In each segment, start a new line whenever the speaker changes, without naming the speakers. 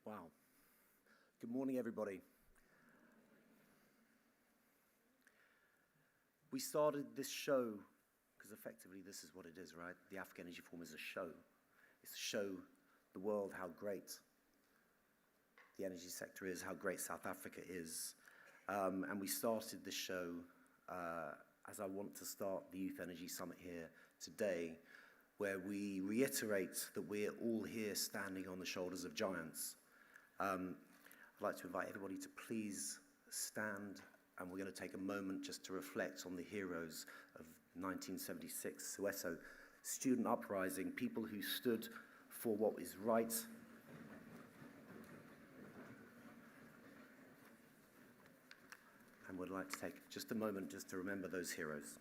Wow. Good morning, everybody. We started this show, because effectively this is what it is, right? The Africa Energy Forum is a show. It's to show the world how great the energy sector is, how great South Africa is. And we started this show as I want to start the Youth Energy Summit here today, where we reiterate that we're all here standing on the shoulders of giants. I'd like to invite everybody to please stand, and we're going to take a moment just to reflect on the heroes of 1976 Soweto student uprising, people who stood for what is right. And would like to take just a moment just to remember those heroes.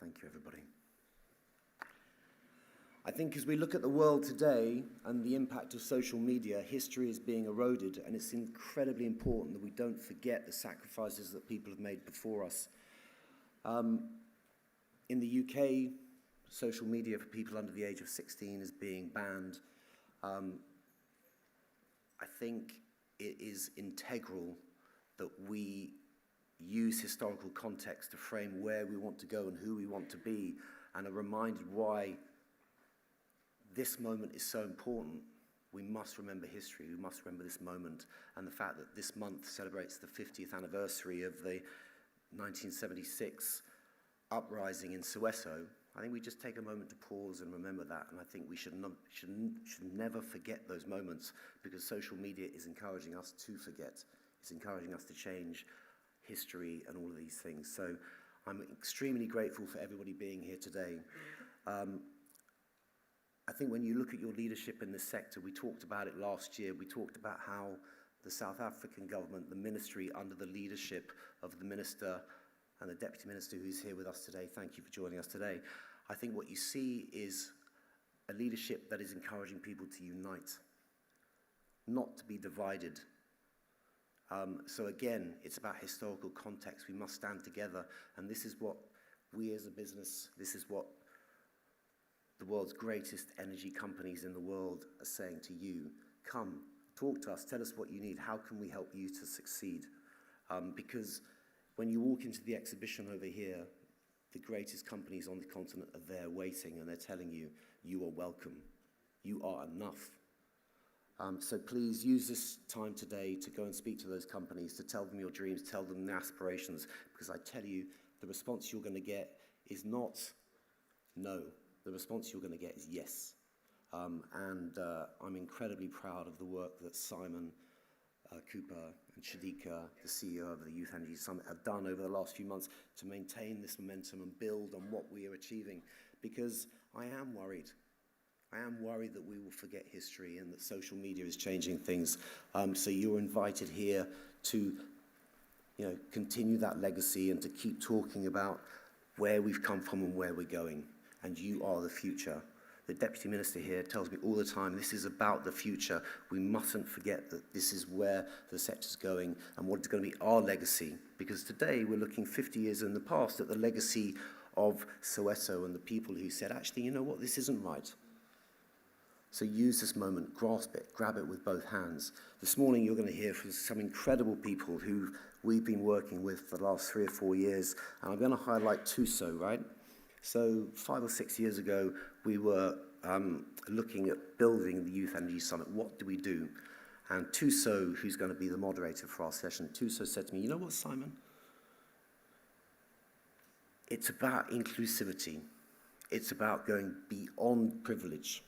Thank you, everybody. I think as we look at the world today and the impact of social media, history is being eroded, and it's incredibly important that we don't forget the sacrifices that people have made before us. In the UK, social media for people under the age of 16 is being banned. I think it is integral that we use historical context to frame where we want to go and who we want to be, and are reminded why this moment is so important. We must remember history, we must remember this moment, and the fact that this month celebrates the 50th anniversary of the 1976 uprising in Soweto. I think we just take a moment to pause and remember that, and I think we should never forget those moments, because social media is encouraging us to forget. It's encouraging us to change history and all of these things. So I'm extremely grateful for everybody being here today. I think when you look at your leadership in this sector, we talked about it last year, we talked about how the South African government, the ministry under the leadership of the minister and the deputy minister who's here with us today, thank you for joining us today. I think what you see is a leadership that is encouraging people to unite, not to be divided. So again, it's about historical context. We must stand together, and this is what we as a business, this is what the world's greatest energy companies in the world are saying to you. Come, talk to us, tell us what you need, how can we help you to succeed? Because when you walk into the exhibition over here, the greatest companies on the continent are there waiting, and they're telling you, you are welcome, you are enough. So please use this time today to go and speak to those companies, to tell them your dreams, tell them their aspirations, because I tell you, the response you're going to get is not no. The response you're going to get is yes. I'm incredibly proud of the work that Simon Cooper and Shadika, the CEO of the Youth Energy Summit, have done over the last few months to maintain this momentum and build on what we are achieving. Because I am worried. I am worried that we will forget history and that social media is changing things. So you're invited here to continue that legacy and to keep talking about where we've come from and where we're going. And you are the future. The Deputy Minister here tells me all the time, this is about the future. We mustn't forget that this is where the sector's going and what's going to be our legacy. Because today we're looking 50 years in the past at the legacy of Soweto and the people who said, actually, you know what, this isn't right. So use this moment, grasp it, grab it with both hands. This morning you're going to hear from some incredible people who we've been working with for the last 3 or 4 years. And I'm going to highlight TUSO, right? So 5 or 6 years ago, we were looking at building the Youth Energy Summit. What do we do? And TUSO, who's going to be the moderator for our session, TUSO said to me, you know what, Simon? It's about inclusivity. It's about going beyond privilege.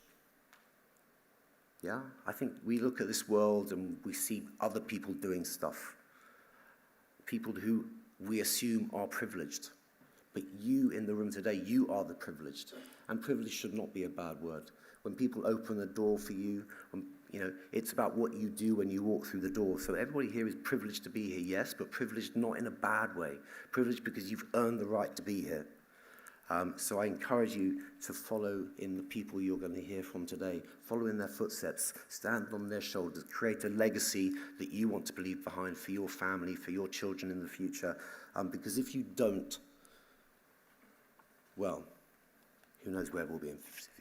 Yeah? I think we look at this world and we see other people doing stuff. People who we assume are privileged. But you in the room today, you are the privileged. And privilege should not be a bad word. When people open the door for you, it's about what you do when you walk through the door. So everybody here is privileged to be here, yes, but privileged not in a bad way. Privileged because you've earned the right to be here. So I encourage you to follow in the people you're going to hear from today. Follow in their footsteps, stand on their shoulders, create a legacy that you want to leave behind for your family, for your children in the future. Because if you don't, well, who knows where we'll be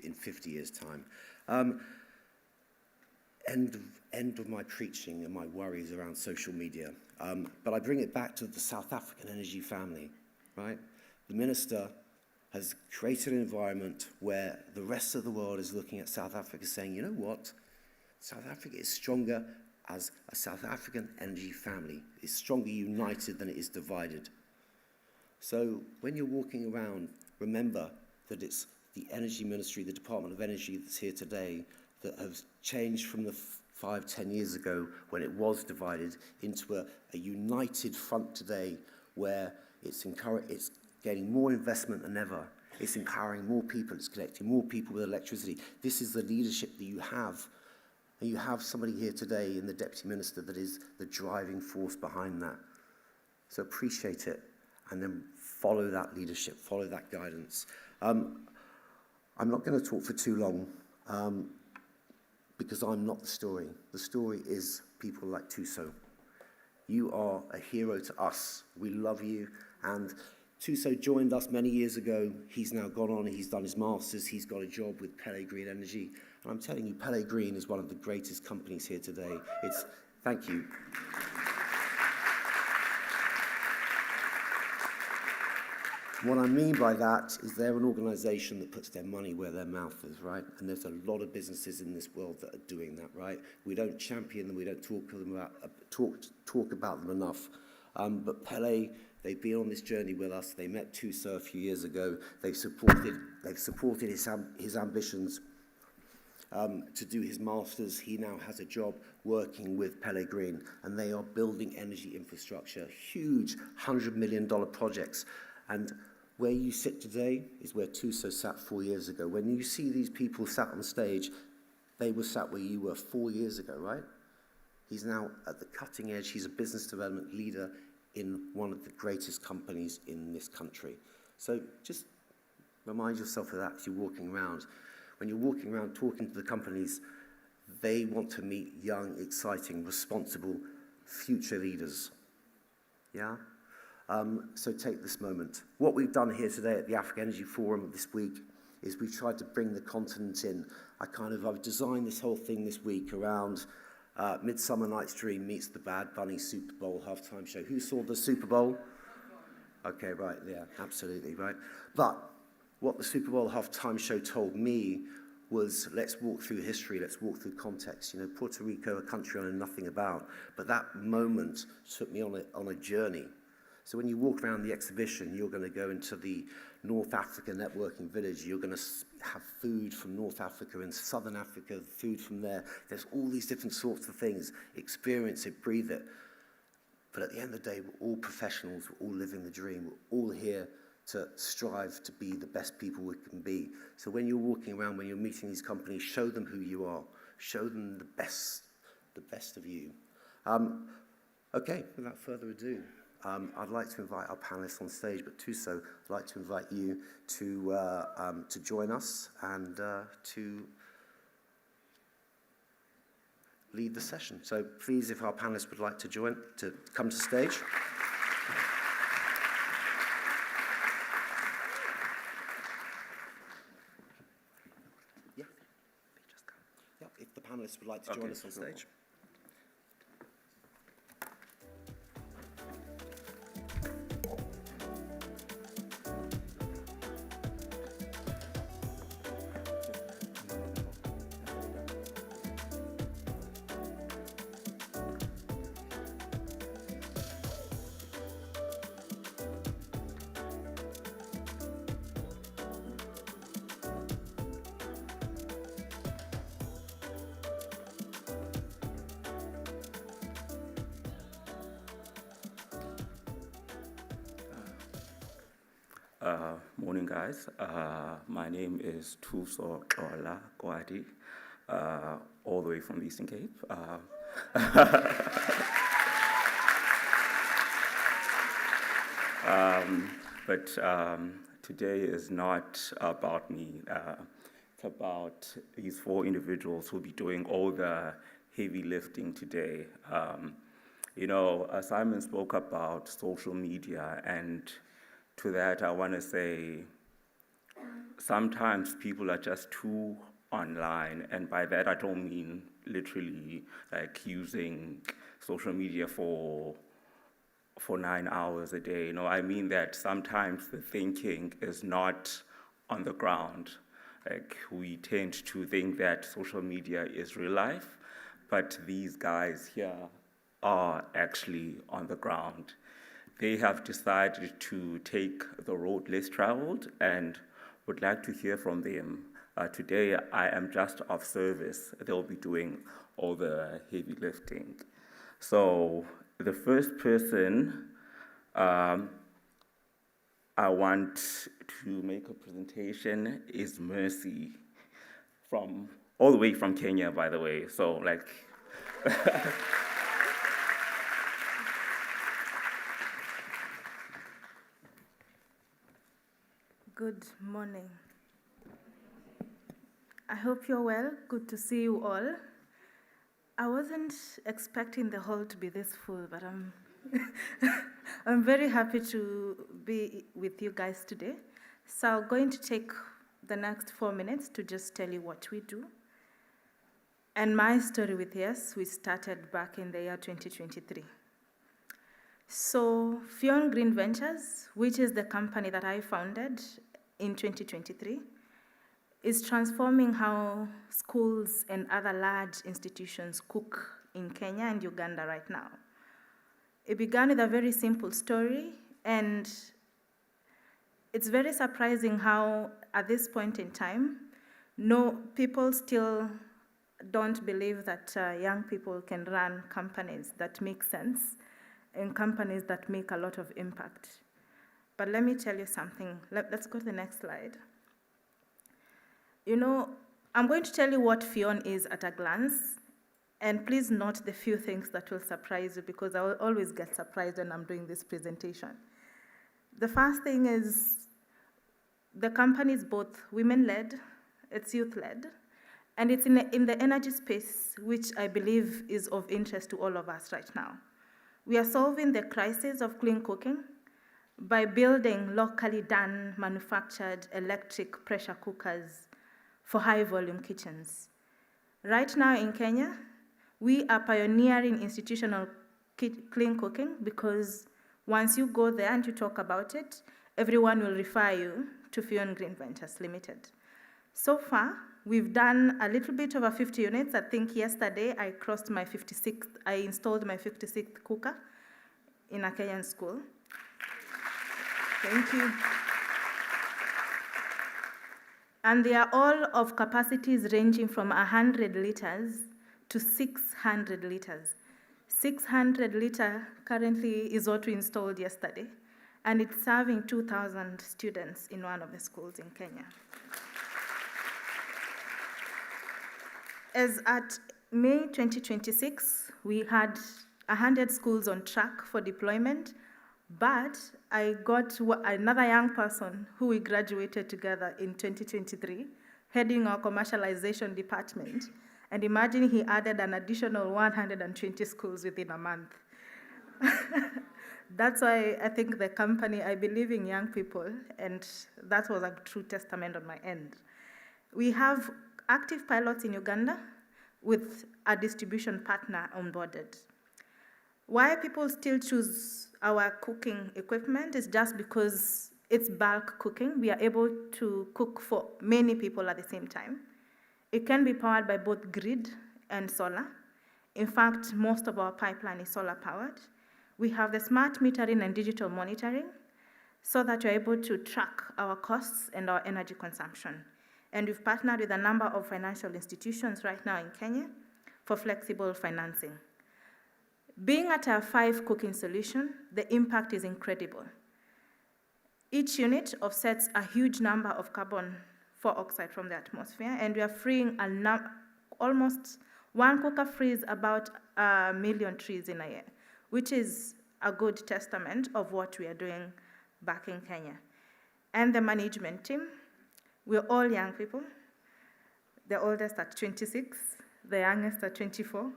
in 50 years' time. End of my preaching and my worries around social media. But I bring it back to the South African energy family, right? The minister has created an environment where the rest of the world is looking at South Africa saying, you know what? South Africa is stronger as a South African energy family. It's stronger united than it is divided. So when you're walking around, remember that it's the Energy Ministry, the Department of Energy that's here today that has changed from the 5-10 years ago when it was divided into a united front today where it's getting more investment than ever. It's empowering more people. It's connecting more people with electricity. This is the leadership that you have. And you have somebody here today in the Deputy Minister that is the driving force behind that. So appreciate it and then follow that leadership, follow that guidance. I'm not going to talk for too long because I'm not the story. The story is people like TUSO. You are a hero to us. We love you. And TUSO joined us many years ago. He's now gone on, he's done his master's, he's got a job with Pele Green Energy. And I'm telling you, Pele Green is one of the greatest companies here today. Thank you. What I mean by that is they're an organisation that puts their money where their mouth is, right? And there's a lot of businesses in this world that are doing that, right? We don't champion them, we don't talk about them enough. But Pele, they've been on this journey with us. They met TUSO a few years ago. They've supported his ambitions to do his master's. He now has a job working with Pele Green, and they are building energy infrastructure, huge $100 million projects. And where you sit today is where TUSO sat 4 years ago. When you see these people sat on stage, they were sat where you were 4 years ago, right? He's now at the cutting edge. He's a business development leader in one of the greatest companies in this country. So just remind yourself of that as you're walking around. When you're walking around talking to the companies, they want to meet young, exciting, responsible future leaders. Yeah? So take this moment. What we've done here today at the Africa Energy Forum this week is we've tried to bring the continent in. I've designed this whole thing this week around Midsummer Night's Dream meets the Bad Bunny Super Bowl halftime show. Who saw the Super Bowl? Okay, right, yeah, absolutely, right. But what the Super Bowl halftime show told me was, let's walk through history, let's walk through context. You know, Puerto Rico, a country I know nothing about, but that moment took me on a journey. So when you walk around the exhibition, you're going to go into the North Africa Networking Village. You're going to have food from North Africa and Southern Africa, food from there. There's all these different sorts of things. Experience it, breathe it. But at the end of the day, we're all professionals. We're all living the dream. We're all here to strive to be the best people we can be. So when you're walking around, when you're meeting these companies, show them who you are. Show them the best of you. Okay, without further ado, I'd like to invite our panelists on stage, but to so, I'd like to invite you to join us and to lead the session. So please, if our panelists would like to come to stage. Yeah, just come. Yeah, if the panelists would like to join us on stage.
Morning, guys. My name is Thuso Xola Kwadi, all the way from the Eastern Cape. But today is not about me. It's about these four individuals who will be doing all the heavy lifting today. Simon spoke about social media, and to that, I want to say sometimes people are just too online, and by that I don't mean literally like using social media for 9 hours a day. I mean that sometimes the thinking is not on the ground. Like, we tend to think that social media is real life, but these guys here are actually on the ground. They have decided to take the road less traveled and would like to hear from them. Today, I am just of service. They'll be doing all the heavy lifting. So the first person I want to make a presentation is Mercy, all the way from Kenya, by the way. So
Good morning. I hope you're well. Good to see you all. I wasn't expecting the hall to be this full, but I'm very happy to be with you guys today. So I'm going to take the next 4 minutes to just tell you what we do. And my story with YES, we started back in the year 2023. So Fionn Green Ventures, which is the company that I founded in 2023, is transforming how schools and other large institutions cook in Kenya and Uganda right now. It began with a very simple story, and it's very surprising how, at this point in time, people still don't believe that young people can run companies that make sense and companies that make a lot of impact. But let me tell you something. Let's go to the next slide. I'm going to tell you what Fionn is at a glance, and please note the few things that will surprise you, because I will always get surprised when I'm doing this presentation. The first thing is the company is both women-led, it's youth-led, and it's in the energy space, which I believe is of interest to all of us right now. We are solving the crisis of clean cooking by building locally done, manufactured electric pressure cookers for high-volume kitchens. Right now in Kenya, we are pioneering institutional clean cooking, because once you go there and you talk about it, everyone will refer you to Fionn Green Ventures Limited. So far, we've done a little bit over 50 units. I think yesterday I installed my 56th cooker in a Kenyan school. Thank you. And they are all of capacities ranging from 100 liters to 600 liters. 600 liter currently is what we installed yesterday, and it's serving 2,000 students in one of the schools in Kenya. As at May 2026, we had 100 schools on track for deployment, but I got another young person who we graduated together in 2023, heading our commercialization department. And imagine he added an additional 120 schools within a month. That's why I think the company, I believe in young people, and that was a true testament on my end. We have active pilots in Uganda with a distribution partner onboarded. Why people still choose our cooking equipment is just because it's bulk cooking. We are able to cook for many people at the same time. It can be powered by both grid and solar. In fact, most of our pipeline is solar powered. We have the smart metering and digital monitoring so that you're able to track our costs and our energy consumption. And we've partnered with a number of financial institutions right now in Kenya for flexible financing. Being at our 5 cooking solution, the impact is incredible. Each unit offsets a huge number of carbon dioxide from the atmosphere, and we are freeing almost one cooker frees about 1 million trees in a year, which is a good testament of what we are doing back in Kenya. And the management team, we're all young people. The oldest at 26, the youngest at 24,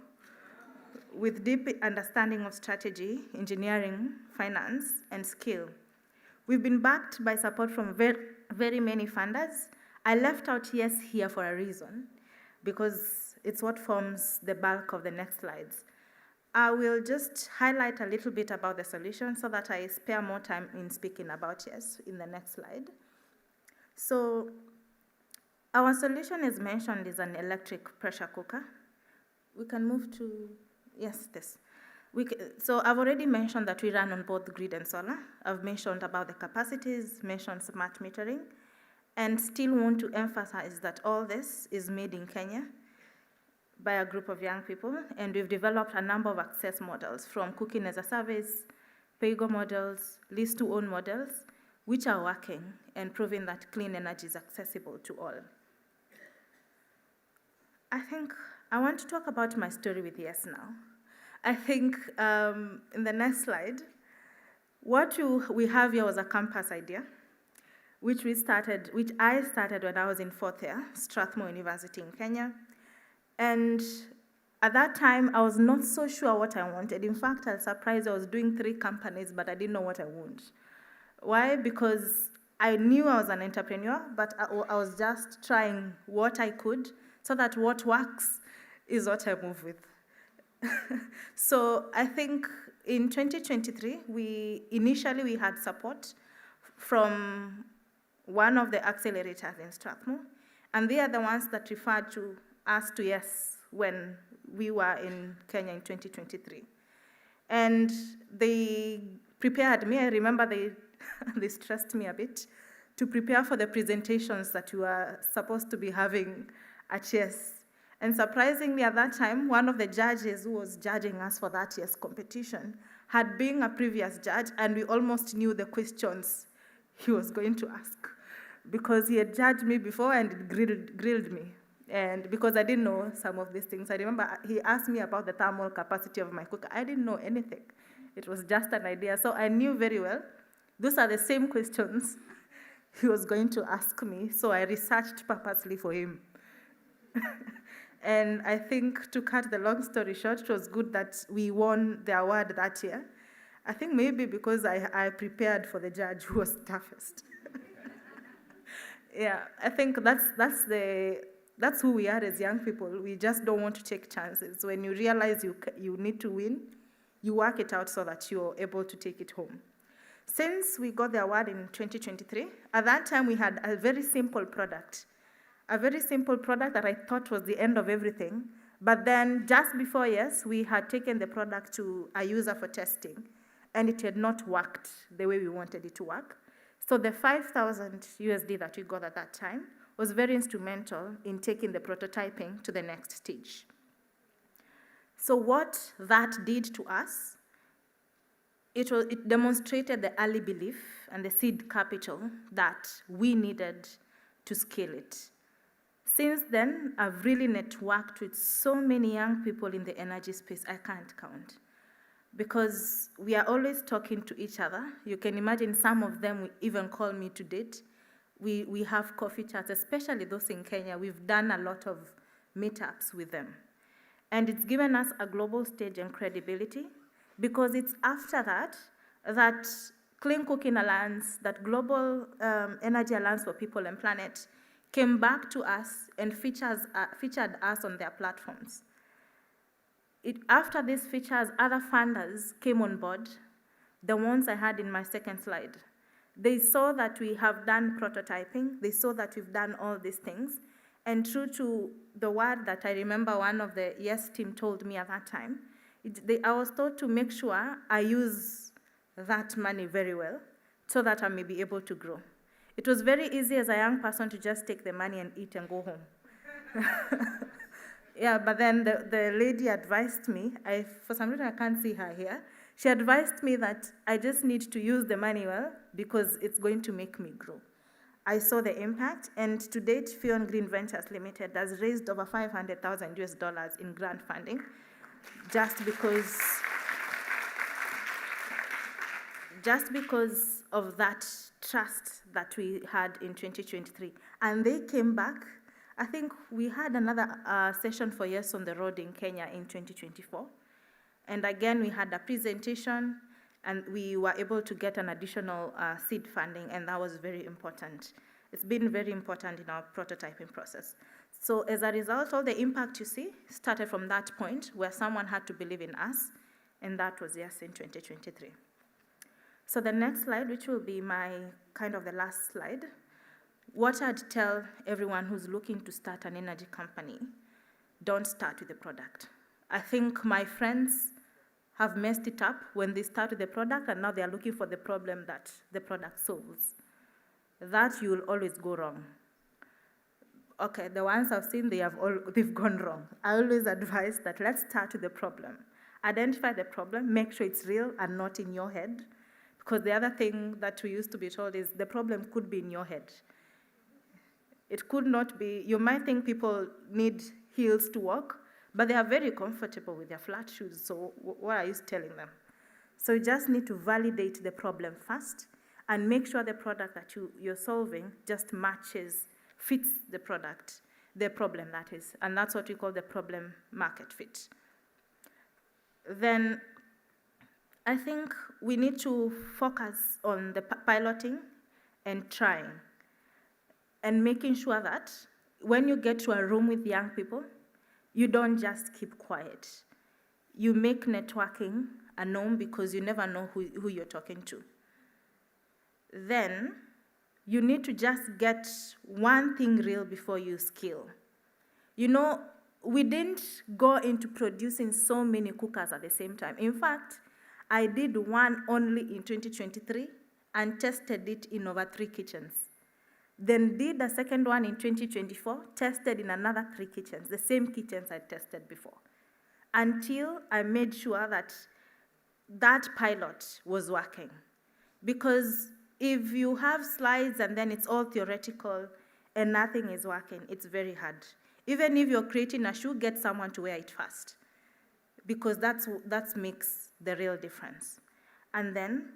with deep understanding of strategy, engineering, finance, and skill. We've been backed by support from very many funders. I left out yes here for a reason, because it's what forms the bulk of the next slides. I will just highlight a little bit about the solution so that I spare more time in speaking about yes in the next slide. So our solution is mentioned is an electric pressure cooker. We can move to, yes, this. So I've already mentioned that we run on both grid and solar. I've mentioned about the capacities, mentioned smart metering, and still want to emphasize that all this is made in Kenya by a group of young people, and we've developed a number of access models from cooking as a service, pay-go models, lease-to-own models, which are working and proving that clean energy is accessible to all. I think I want to talk about my story with Yes now. I think in the next slide, what we have here was a campus idea, which I started when I was in 4th year, Strathmore University in Kenya. And at that time, I was not so sure what I wanted. In fact, I was surprised I was doing 3 companies, but I didn't know what I wanted. Why? Because I knew I was an entrepreneur, but I was just trying what I could so that what works is what I move with. So I think in 2023, we had support from one of the accelerators in Strathmore, and they are the ones that referred to us to Yes when we were in Kenya in 2023. And they prepared me. I remember they stressed me a bit to prepare for the presentations that we were supposed to be having at Yes. And surprisingly, at that time, one of the judges who was judging us for that Yes competition had been a previous judge, and we almost knew the questions he was going to ask because he had judged me before and it grilled me. And because I didn't know some of these things, I remember he asked me about the thermal capacity of my cooker. I didn't know anything. It was just an idea. So I knew very well those are the same questions he was going to ask me. So I researched purposely for him. And I think, to cut the long story short, it was good that we won the award that year. I think maybe because I prepared for the judge who was toughest. Yeah, I think that's who we are as young people. We just don't want to take chances. When you realize you need to win, you work it out so that you're able to take it home. Since we got the award in 2023, at that time we had a very simple product. A very simple product that I thought was the end of everything. But then just before Yes, we had taken the product to a user for testing, and it had not worked the way we wanted it to work. So the 5,000 USD that we got at that time was very instrumental in taking the prototyping to the next stage. So what that did to us, it demonstrated the early belief and the seed capital that we needed to scale it. Since then, I've really networked with so many young people in the energy space, I can't count. Because we are always talking to each other. You can imagine some of them even call me to date. We have coffee chats, especially those in Kenya. We've done a lot of meetups with them. And it's given us a global stage and credibility, because it's after that that Clean Cooking Alliance, that Global Energy Alliance for People and Planet, came back to us and featured us on their platforms. After these features, other funders came on board, the ones I had in my second slide. They saw that we have done prototyping, they saw that we've done all these things, and true to the word that I remember one of the YES team told me at that time, I was told to make sure I use that money very well so that I may be able to grow. It was very easy as a young person to just take the money and eat and go home. Yeah, but then the lady advised me, for some reason I can't see her here, she advised me that I just need to use the money well because it's going to make me grow. I saw the impact, and to date, Fion Green Ventures Limited has raised over $500,000 US in grant funding, just because of that trust that we had in 2023. And they came back. I think we had another session for Yes on the Road in Kenya in 2024. And again, we had a presentation, and we were able to get an additional seed funding, and that was very important. It's been very important in our prototyping process. So as a result, all the impact you see started from that point where someone had to believe in us, and that was Yes in 2023. So the next slide, which will be my kind of the last slide, what I'd tell everyone who's looking to start an energy company, don't start with the product. I think my friends have messed it up when they start with the product, and now they're looking for the problem that the product solves. That you will always go wrong. Okay, the ones I've seen, they've gone wrong. I always advise that let's start with the problem. Identify the problem, make sure it's real and not in your head. Because the other thing that we used to be told is the problem could be in your head. It could not be. You might think people need heels to walk, but they are very comfortable with their flat shoes, so what are you telling them? So you just need to validate the problem first and make sure the product that you're solving just fits the product, the problem that is, and that's what we call the problem market fit. Then I think we need to focus on the piloting and trying and making sure that when you get to a room with young people, you don't just keep quiet. You make networking a norm because you never know who you're talking to. Then you need to just get one thing real before you scale. You know, we didn't go into producing so many cookers at the same time. In fact, I did one only in 2023 and tested it in over 3 kitchens. Then did a second one in 2024, tested in another 3 kitchens, the same kitchens I tested before, until I made sure that that pilot was working. Because if you have slides and then it's all theoretical and nothing is working, it's very hard. Even if you're creating a shoe, get someone to wear it first, because that makes the real difference. And then,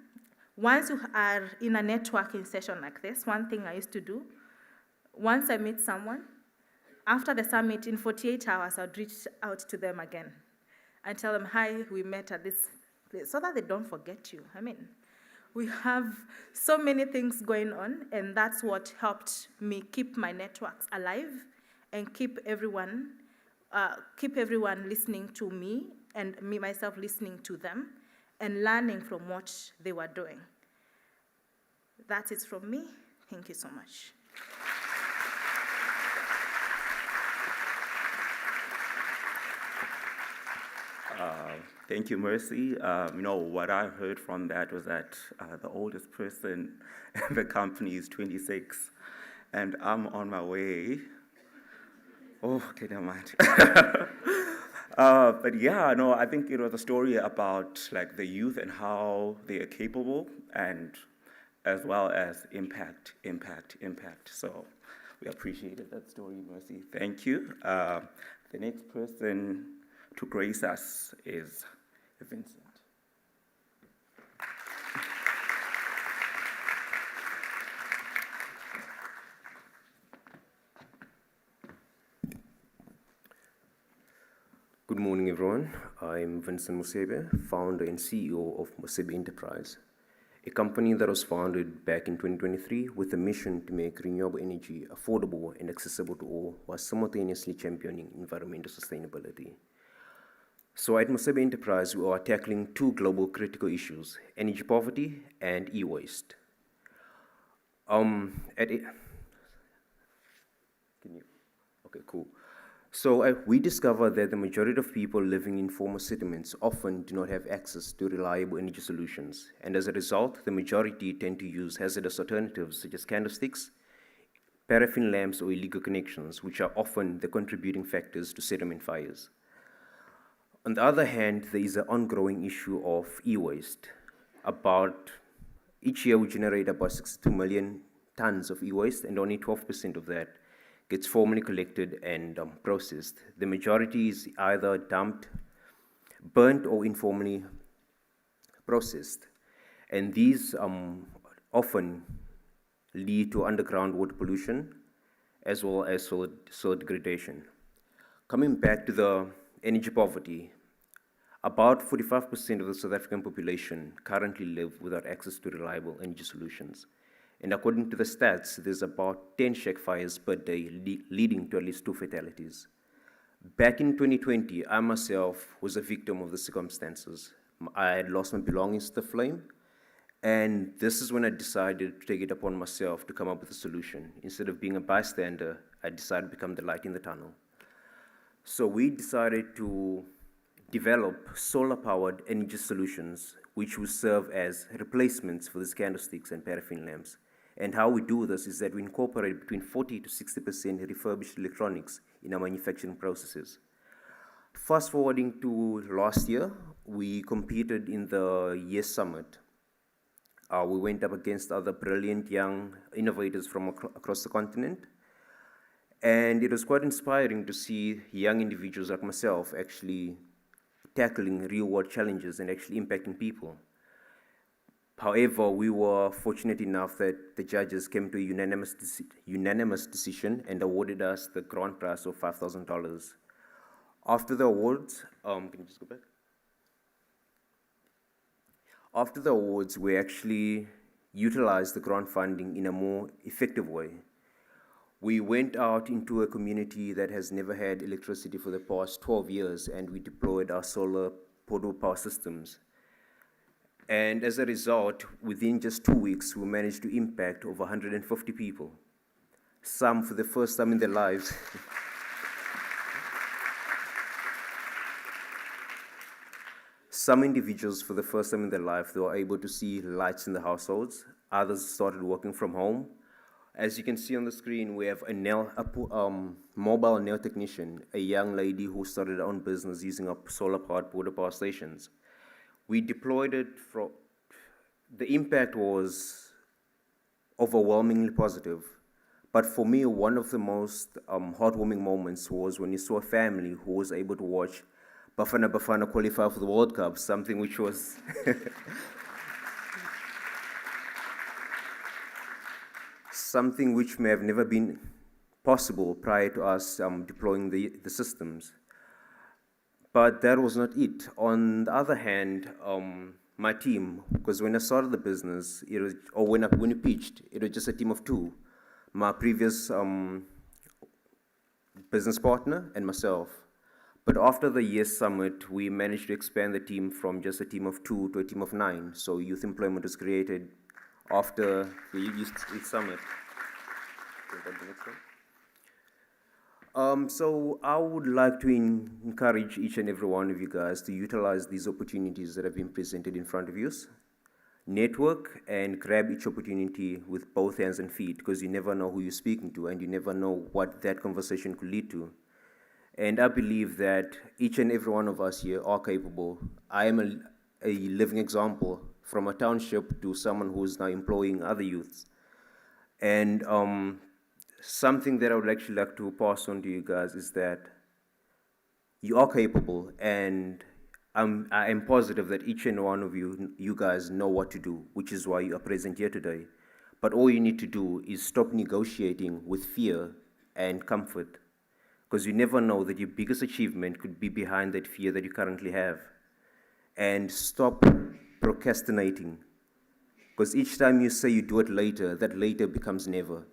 once you are in a networking session like this, one thing I used to do, once I meet someone, after the summit, in 48 hours, I'd reach out to them again and tell them, hi, we met at this place, so that they don't forget you. I mean, we have so many things going on, and that's what helped me keep my networks alive and keep everyone listening to me and me myself listening to them and learning from what they were doing. That's it from me. Thank you so much.
Thank you, Mercy. What I heard from that was that the oldest person in the company is 26, and I'm on my way. Oh, okay, never mind. But yeah, no, I think it was a story about like the youth and how they are capable, and as well as impact. So we appreciated that story, Mercy. Thank you. The next person to grace us is Vincent.
Good morning, everyone. I'm Vincent Musebe, founder and CEO of Musebe Enterprise, a company that was founded back in 2023 with a mission to make renewable energy affordable and accessible to all while simultaneously championing environmental sustainability. So at Musebe Enterprise, we are tackling two global critical issues, energy poverty and e-waste. Okay, cool. So we discovered that the majority of people living in former settlements often do not have access to reliable energy solutions. And as a result, the majority tend to use hazardous alternatives such as candlesticks, paraffin lamps, or illegal connections, which are often the contributing factors to settlement fires. On the other hand, there is an ongoing issue of e-waste. Each year we generate about 62 million tons of e-waste, and only 12% of that gets formally collected and processed. The majority is either dumped, burnt, or informally processed. And these often lead to underground water pollution as well as soil degradation. Coming back to the energy poverty, about 45% of the South African population currently live without access to reliable energy solutions. And according to the stats, there's about 10 shack fires per day, leading to at least 2 fatalities. Back in 2020, I myself was a victim of the circumstances. I had lost my belongings to the flame, and this is when I decided to take it upon myself to come up with a solution. Instead of being a bystander, I decided to become the light in the tunnel. So we decided to develop solar-powered energy solutions which will serve as replacements for these candlesticks and paraffin lamps. And how we do this is that we incorporate between 40 to 60% refurbished electronics in our manufacturing processes. Fast forwarding to last year, we competed in the YES Summit. We went up against other brilliant young innovators from across the continent. And it was quite inspiring to see young individuals like myself actually tackling real-world challenges and actually impacting people. However, we were fortunate enough that the judges came to a unanimous decision and awarded us the grand prize of $5,000. After the awards, can you just go back? After the awards, we actually utilized the grant funding in a more effective way. We went out into a community that has never had electricity for the past 12 years, and we deployed our solar portable power systems. And as a result, within just 2 weeks, we managed to impact over 150 people, some for the first time in their lives. Some individuals, for the first time in their life, they were able to see lights in the households. Others started working from home. As you can see on the screen, we have a mobile nail technician, a young lady who started her own business using our solar-powered portable power stations. We deployed it the impact was overwhelmingly positive. But for me, one of the most heartwarming moments was when you saw a family who was able to watch Bafana Bafana qualify for the World Cup, something which was something which may have never been possible prior to us deploying the systems. But that was not it. On the other hand, my team, because when I started the business, when we pitched, it was just a team of 2. My previous business partner and myself. But after the YES Summit, we managed to expand the team from just a team of 2 to a team of 9. So youth employment was created after the YES Summit. So I would like to encourage each and every one of you guys to utilize these opportunities that have been presented in front of you. Network and grab each opportunity with both hands and feet, because you never know who you're speaking to and you never know what that conversation could lead to. And I believe that each and every one of us here are capable. I am a living example, from a township to someone who's now employing other youths. And something that I would actually like to pass on to you guys is that you are capable, and I am positive that each and one of you guys know what to do, which is why you are present here today. But all you need to do is stop negotiating with fear and comfort, because you never know that your biggest achievement could be behind that fear that you currently have. And stop procrastinating, because each time you say you do it later, that later becomes never.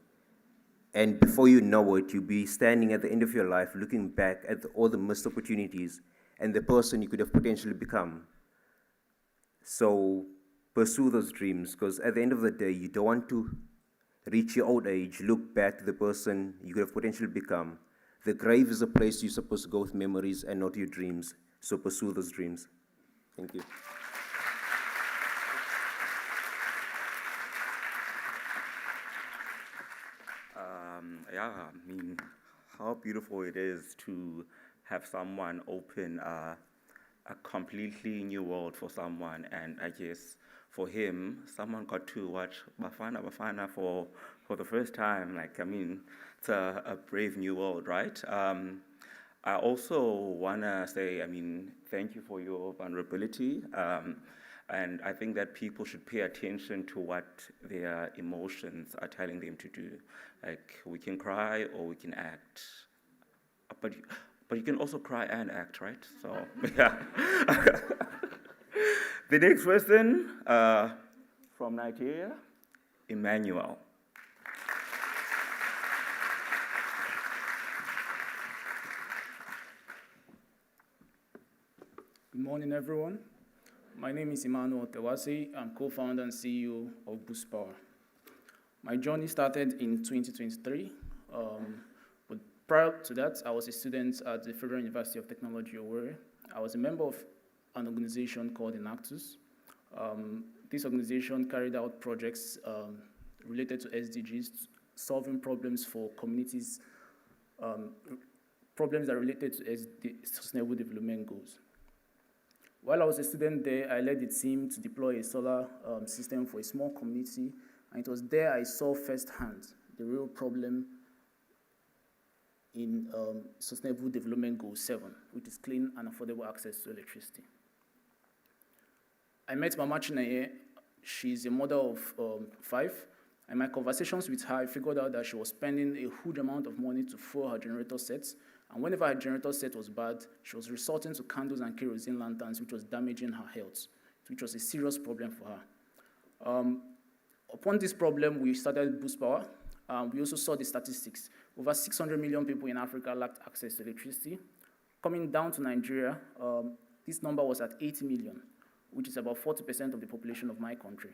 And before you know it, you'll be standing at the end of your life looking back at all the missed opportunities and the person you could have potentially become. So pursue those dreams, because at the end of the day, you don't want to reach your old age, look back to the person you could have potentially become. The grave is a place you're supposed to go with memories and not your dreams. So pursue those dreams. Thank you.
Yeah, I mean, how beautiful it is to have someone open a completely new world for someone. And I guess for him, someone got to watch Bafana for the first time. Like, I mean, it's a brave new world, right? I also want to say, I mean, thank you for your vulnerability. And I think that people should pay attention to what their emotions are telling them to do. Like, we can cry or we can act. But you can also cry and act, right? So, yeah. The next person from Nigeria, Emmanuel.
Good morning, everyone. My name is Emmanuel Tewasi. I'm co-founder and CEO of Boost Power. My journey started in 2023. But prior to that, I was a student at the Federal University of Technology, Owerri. I was a member of an organization called Enactus. This organization carried out projects related to SDGs, solving problems for communities, problems that are related to Sustainable Development Goals. While I was a student there, I led the team to deploy a solar system for a small community, and it was there I saw firsthand the real problem in Sustainable Development Goal 7, which is clean and affordable access to electricity. I met Mama Chinaye. She's a mother of 5, and my conversations with her, I figured out that she was spending a huge amount of money to fuel her generator sets. And whenever her generator set was bad, she was resorting to candles and kerosene lanterns, which was damaging her health, which was a serious problem for her. Upon this problem, we started Boost Power. We also saw the statistics. Over 600 million people in Africa lacked access to electricity. Coming down to Nigeria, this number was at 80 million, which is about 40% of the population of my country.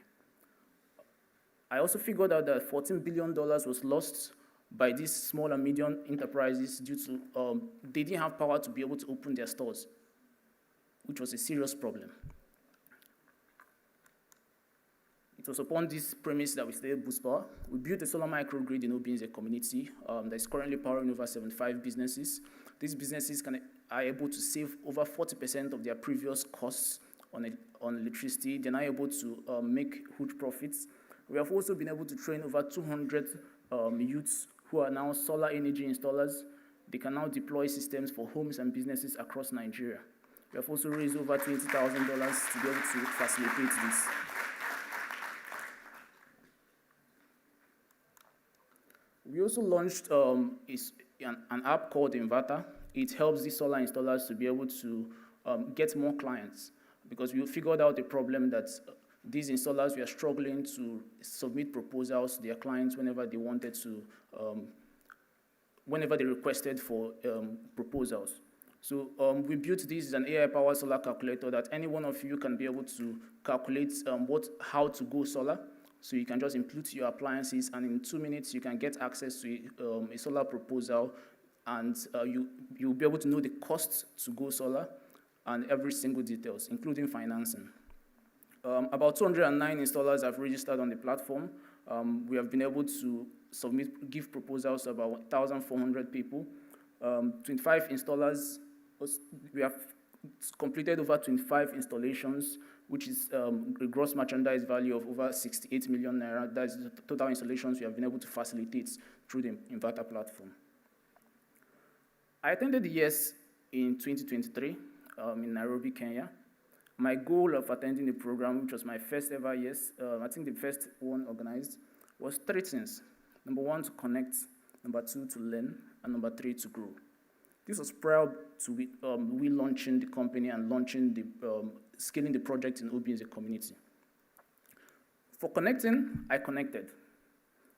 I also figured out that $14 billion was lost by these small and medium enterprises due to they didn't have power to be able to open their stores, which was a serious problem. It was upon this premise that we started Boost Power. We built a solar microgrid in Obinze community that is currently powering over 75 businesses. These businesses are able to save over 40% of their previous costs on electricity. They're now able to make huge profits. We have also been able to train over 200 youths who are now solar energy installers. They can now deploy systems for homes and businesses across Nigeria. We have also raised over $20,000 to be able to facilitate this. We also launched an app called Inverter. It helps these solar installers to be able to get more clients, because we figured out a problem that these installers were struggling to submit proposals to their clients whenever they wanted to, whenever they requested for proposals. So we built this as an AI-powered solar calculator that any one of you can be able to calculate how to go solar. So you can just input your appliances, and in 2 minutes you can get access to a solar proposal and you'll be able to know the costs to go solar and every single details, including financing. About 209 installers have registered on the platform. We have been able to give proposals to about 1,400 people. 25 installers, we have completed over 25 installations, which is a gross merchandise value of over 68 million naira. That's the total installations we have been able to facilitate through the Inverter platform. I attended the YES in 2023 in Nairobi, Kenya. My goal of attending the program, which was my first ever YES, I think the first one organized, was 3 things. Number 1, to connect. Number 2, to learn. And number 3, to grow. This was prior to we launching the company and launching scaling the project in Obi as a community. For connecting, I connected.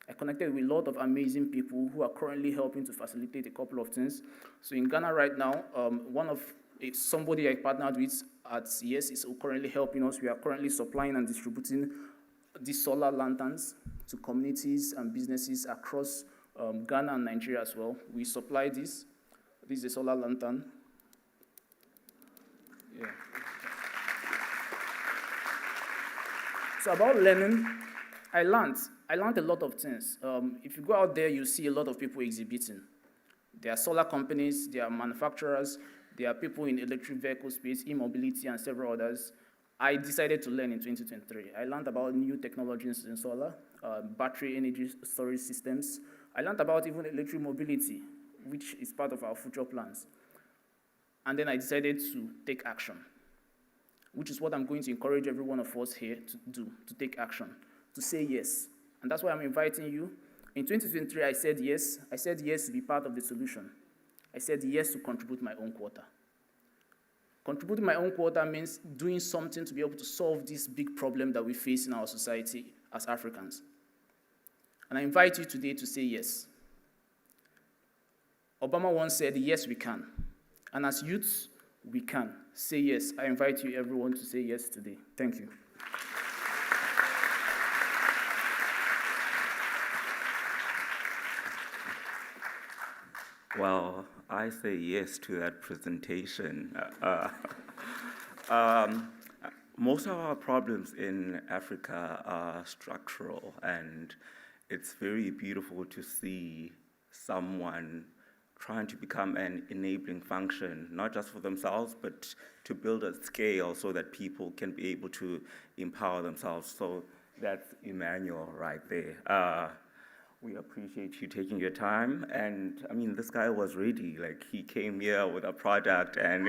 I connected with a lot of amazing people who are currently helping to facilitate a couple of things. So in Ghana right now, somebody I partnered with at YES is currently helping us. We are currently supplying and distributing these solar lanterns to communities and businesses across Ghana and Nigeria as well. We supply this. This is a solar lantern. Yeah. So about learning, I learned a lot of things. If you go out there, you see a lot of people exhibiting. There are solar companies, there are manufacturers, there are people in electric vehicle space, e-mobility, and several others. I decided to learn in 2023. I learned about new technologies in solar, battery energy storage systems. I learned about even electric mobility, which is part of our future plans. And then I decided to take action, which is what I'm going to encourage every one of us here to do, to take action, to say yes. And that's why I'm inviting you. In 2023, I said yes. I said yes to be part of the solution. I said yes to contribute my own quota. Contributing my own quota means doing something to be able to solve this big problem that we face in our society as Africans. And I invite you today to say yes. Obama once said, yes, we can. And as youths, we can. Say yes. I invite you, everyone, to say yes today. Thank you.
Well, I say yes to that presentation. Most of our problems in Africa are structural, and it's very beautiful to see someone trying to become an enabling function, not just for themselves, but to build a scale so that people can be able to empower themselves. So that's Emmanuel right there. We appreciate you taking your time. And I mean, this guy was ready. Like, he came here with a product and,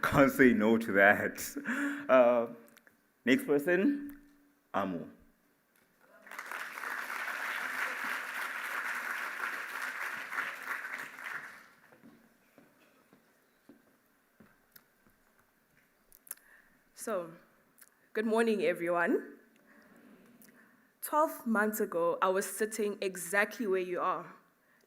can't say no to that. Next person, Amu.
So, good morning, everyone. 12 months ago, I was sitting exactly where you are,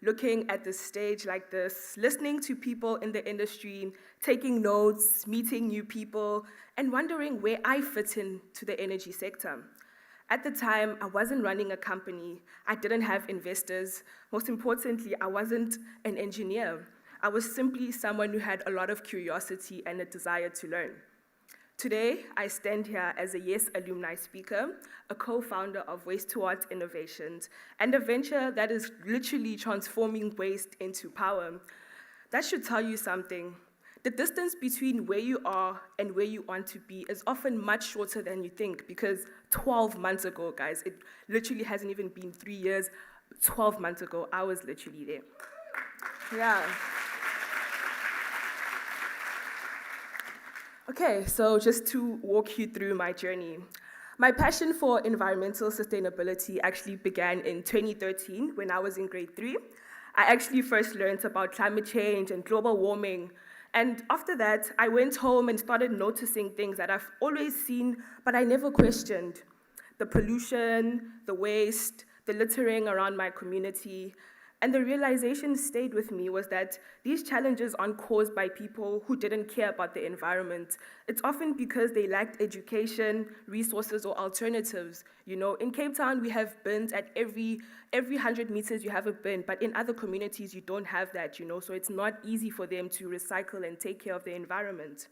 looking at the stage like this, listening to people in the industry, taking notes, meeting new people, and wondering where I fit into the energy sector. At the time, I wasn't running a company. I didn't have investors. Most importantly, I wasn't an engineer. I was simply someone who had a lot of curiosity and a desire to learn. Today, I stand here as a YES alumni speaker, a co-founder of Waste Towards Innovations, and a venture that is literally transforming waste into power. That should tell you something. The distance between where you are and where you want to be is often much shorter than you think, because 12 months ago, guys, it literally hasn't even been 3 years. 12 months ago, I was literally there. Yeah. Okay, so just to walk you through my journey. My passion for environmental sustainability actually began in 2013 when I was in grade 3. I actually first learned about climate change and global warming. And after that, I went home and started noticing things that I've always seen, but I never questioned. The pollution, the waste, the littering around my community. And the realization stayed with me was that these challenges aren't caused by people who didn't care about the environment. It's often because they lacked education, resources, or alternatives. You know, in Cape Town, we have bins at every 100 meters you have a bin, but in other communities, you don't have that, you know, so it's not easy for them to recycle and take care of the environment.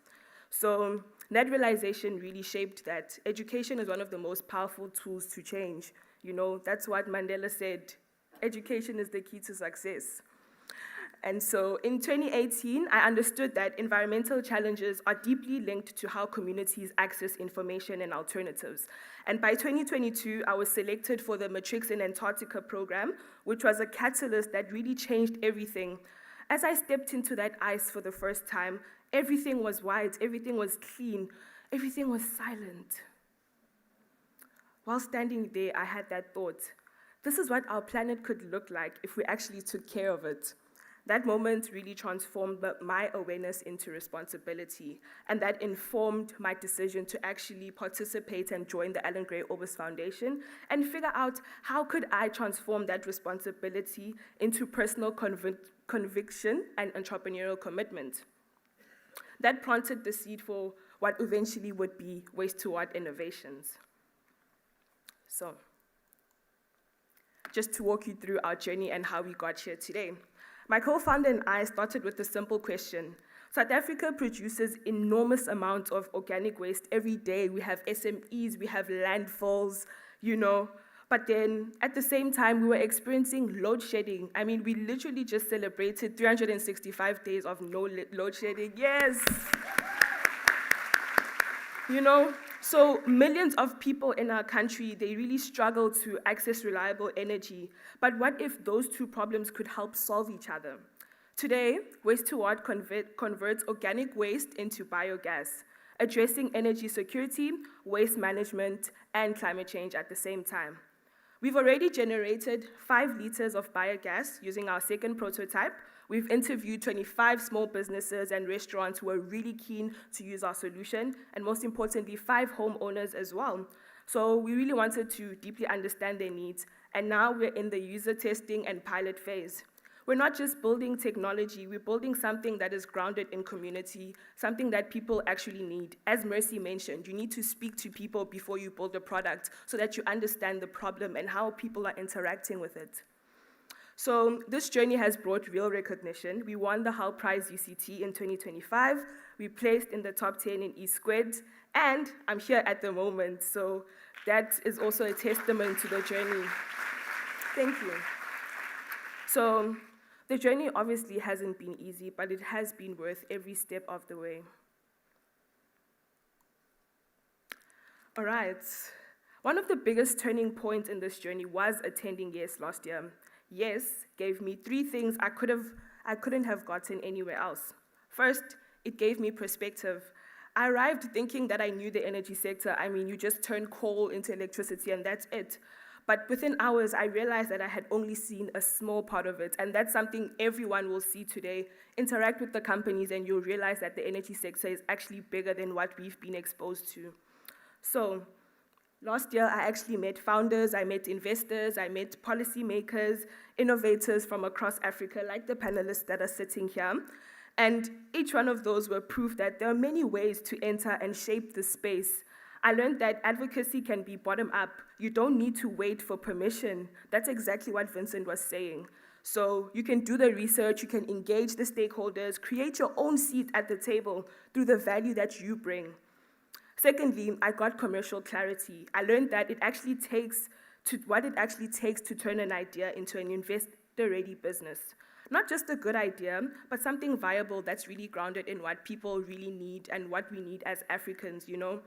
So that realization really shaped that. Education is one of the most powerful tools to change. You know, that's what Mandela said. Education is the key to success. And so in 2018, I understood that environmental challenges are deeply linked to how communities access information and alternatives. And by 2022, I was selected for the Matrix in Antarctica program, which was a catalyst that really changed everything. As I stepped into that ice for the first time, everything was white, everything was clean, everything was silent. While standing there, I had that thought. This is what our planet could look like if we actually took care of it. That moment really transformed my awareness into responsibility, and that informed my decision to actually participate and join the Alan Gray Orbis Foundation and figure out how could I transform that responsibility into personal conviction and entrepreneurial commitment. That planted the seed for what eventually would be Waste to Art Innovations. So, just to walk you through our journey and how we got here today. My co-founder and I started with a simple question. South Africa produces enormous amounts of organic waste every day. We have SMEs, we have landfills, you know. But then, at the same time, we were experiencing load shedding. I mean, we literally just celebrated 365 days of no load shedding. Yes! You know, so millions of people in our country, they really struggle to access reliable energy. But what if those two problems could help solve each other? Today, Waste to Art converts organic waste into biogas, addressing energy security, waste management, and climate change at the same time. We've already generated 5 liters of biogas using our second prototype. We've interviewed 25 small businesses and restaurants who are really keen to use our solution, and most importantly, 5 homeowners as well. So we really wanted to deeply understand their needs, and now we're in the user testing and pilot phase. We're not just building technology, we're building something that is grounded in community, something that people actually need. As Mercy mentioned, you need to speak to people before you build a product so that you understand the problem and how people are interacting with it. So this journey has brought real recognition. We won the Hull Prize UCT in 2025. We placed in the top 10 in E-Squared, and I'm here at the moment. So that is also a testament to the journey. Thank you. So the journey obviously hasn't been easy, but it has been worth every step of the way. All right. One of the biggest turning points in this journey was attending YES last year. YES gave me 3 things I couldn't have gotten anywhere else. First, it gave me perspective. I arrived thinking that I knew the energy sector. I mean, you just turn coal into electricity and that's it. But within hours, I realized that I had only seen a small part of it, and that's something everyone will see today. Interact with the companies and you'll realize that the energy sector is actually bigger than what we've been exposed to. So, last year, I actually met founders, I met investors, I met policymakers, innovators from across Africa, like the panelists that are sitting here. And each one of those were proof that there are many ways to enter and shape the space. I learned that advocacy can be bottom-up. You don't need to wait for permission. That's exactly what Vincent was saying. So you can do the research, you can engage the stakeholders, create your own seat at the table through the value that you bring. Secondly, I got commercial clarity. I learned that what it actually takes to turn an idea into an investor-ready business. Not just a good idea, but something viable that's really grounded in what people really need and what we need as Africans, you know?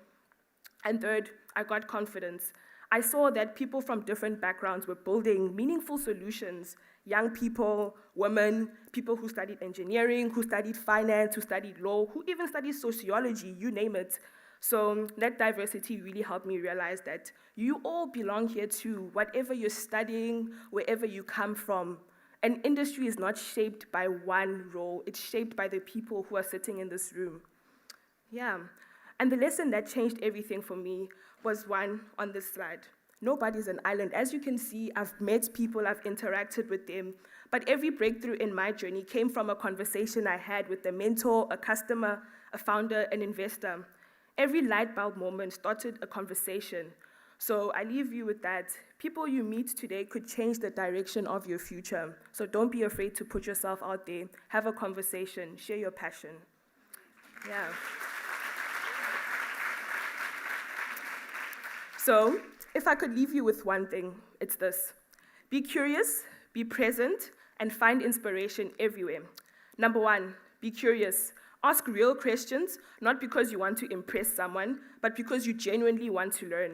And third, I got confidence. I saw that people from different backgrounds were building meaningful solutions. Young people, women, people who studied engineering, who studied finance, who studied law, who even studied sociology, you name it. So that diversity really helped me realize that you all belong here too, whatever you're studying, wherever you come from. An industry is not shaped by one role, it's shaped by the people who are sitting in this room. Yeah. And the lesson that changed everything for me was one on this slide. Nobody's an island. As you can see, I've met people, I've interacted with them, But every breakthrough in my journey came from a conversation I had with a mentor, a customer, a founder, an investor. Every light bulb moment started a conversation. So I leave you with that. People you meet today could change the direction of your future. So don't be afraid to put yourself out there. Have a conversation. Share your passion. Yeah. So if I could leave you with one thing, it's this. Be curious, be present, and find inspiration everywhere. Number one, be curious. Ask real questions, not because you want to impress someone, but because you genuinely want to learn.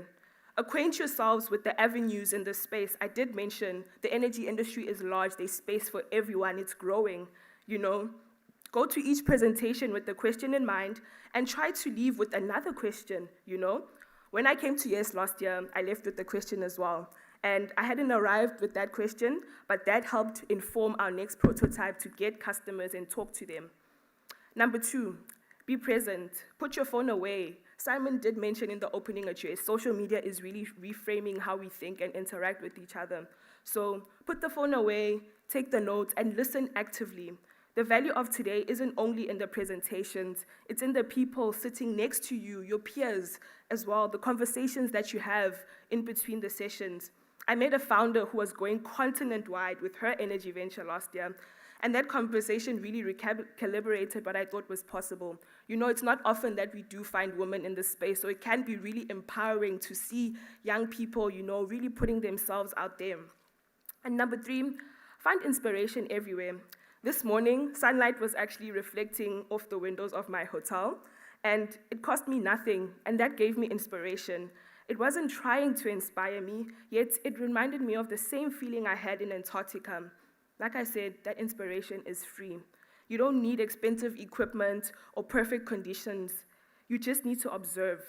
Acquaint yourselves with the avenues in this space. I did mention the energy industry is large. There's space for everyone. It's growing, you know. Go to each presentation with the question in mind and try to leave with another question, you know. When I came to YES last year, I left with the question as well. And I hadn't arrived with that question, but that helped inform our next prototype to get customers and talk to them. Number two, be present. Put your phone away. Simon did mention in the opening address, social media is really reframing how we think and interact with each other. So put the phone away, take the notes, and listen actively. The value of today isn't only in the presentations, it's in the people sitting next to you, your peers as well, the conversations that you have in between the sessions. I met a founder who was going continent-wide with her energy venture last year, and that conversation really recalibrated what I thought was possible. You know, it's not often that we do find women in this space, so it can be really empowering to see young people, you know, really putting themselves out there. And number three, find inspiration everywhere. This morning, sunlight was actually reflecting off the windows of my hotel, and it cost me nothing, and that gave me inspiration. It wasn't trying to inspire me, yet it reminded me of the same feeling I had in Antarctica. Like I said, that inspiration is free. You don't need expensive equipment or perfect conditions. You just need to observe.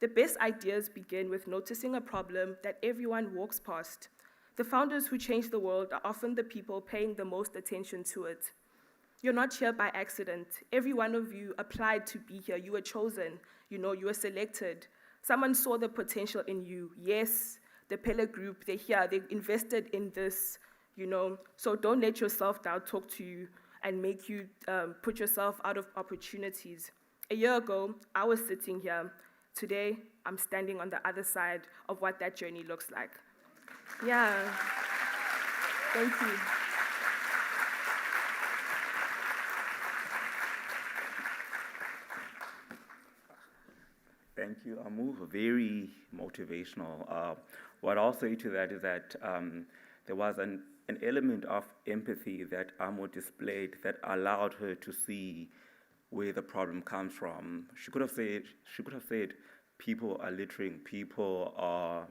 The best ideas begin with noticing a problem that everyone walks past. The founders who change the world are often the people paying the most attention to it. You're not here by accident. Every one of you applied to be here. You were chosen. You know, you were selected. Someone saw the potential in you. Yes, the Pella Group, they're here. They've invested in this, you know. So don't let your self-doubt talk to you and make you put yourself out of opportunities. A year ago, I was sitting here. Today, I'm standing on the other side of what that journey looks like. Yeah. Thank you.
Thank you, Amu. Very motivational. What I'll say to that is that there was an element of empathy that Amu displayed that allowed her to see where the problem comes from. She could have said, people are littering, people are,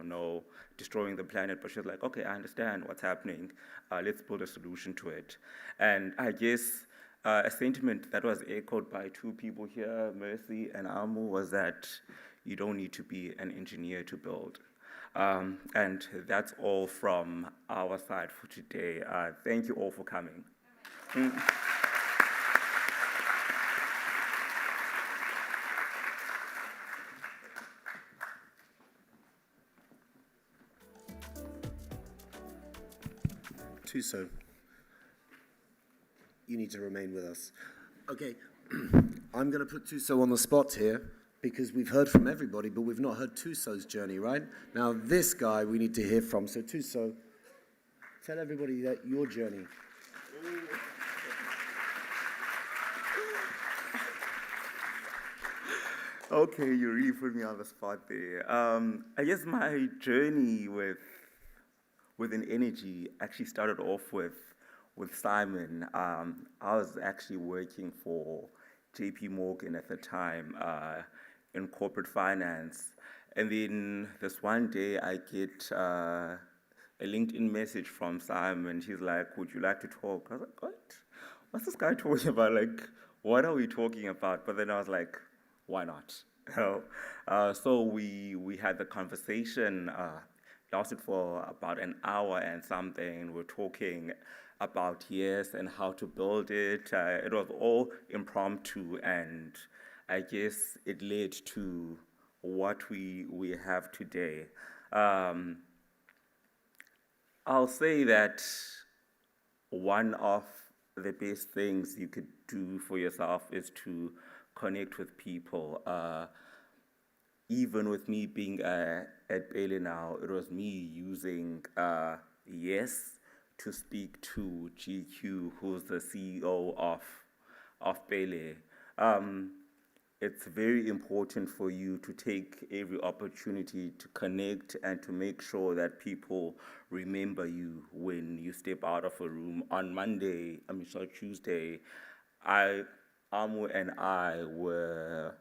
destroying the planet, but she's like, okay, I understand what's happening. Let's build a solution to it. And I guess a sentiment that was echoed by two people here, Mercy and Amu, was that you don't need to be an engineer to build. And that's all from our side for today. Thank you all for coming.
Tuso, you need to remain with us. Okay, I'm going to put Tuso on the spot here because we've heard from everybody, but we've not heard Tuso's journey, right? Now, this guy we need to hear from. So, Tuso, tell everybody that your journey.
Okay, you really put me on the spot there. I guess my journey within energy actually started off with Simon. I was actually working for JP Morgan at the time in corporate finance. And then this one day I get a LinkedIn message from Simon. He's like, would you like to talk? I was like, what? What's this guy talking about? Like, what are we talking about? But then I was like, why not? So we had the conversation. Lasted for about an hour and something. We're talking about YES and how to build it. It was all impromptu, and I guess it led to what we have today. I'll say that one of the best things you could do for yourself is to connect with people. Even with me being at Bailey now, it was me using Yes to speak to GQ, who's the CEO of Bailey. It's very important for you to take every opportunity to connect and to make sure that people remember you when you step out of a room. On Tuesday, Amu and I were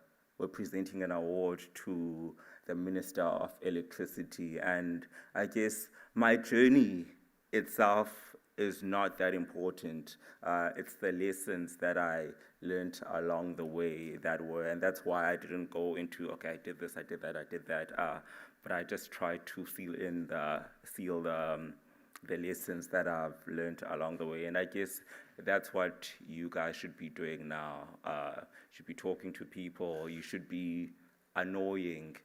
presenting an award to the Minister of Electricity, and I guess my journey itself is not that important. It's the lessons that I learned along the way that were, and that's why I didn't go into, okay, I did this, I did that, I did that, but I just tried to seal the lessons that I've learned along the way. And I guess that's what you guys should be doing now. You should be talking to people, you should be annoying.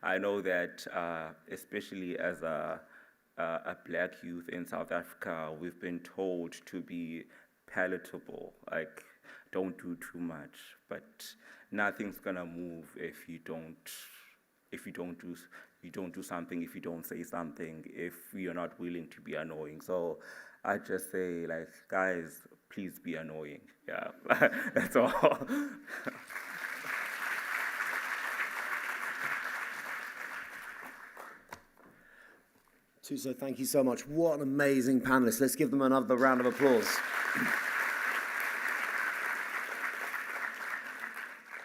I know that especially as a black youth in South Africa, we've been told to be palatable, like don't do too much, but nothing's gonna move if you don't do something, if you don't say something, if you're not willing to be annoying. So I just say, like, guys, please be annoying. Yeah, that's all.
Thuso, thank you so much. What an amazing panelist. Let's give them another round of applause.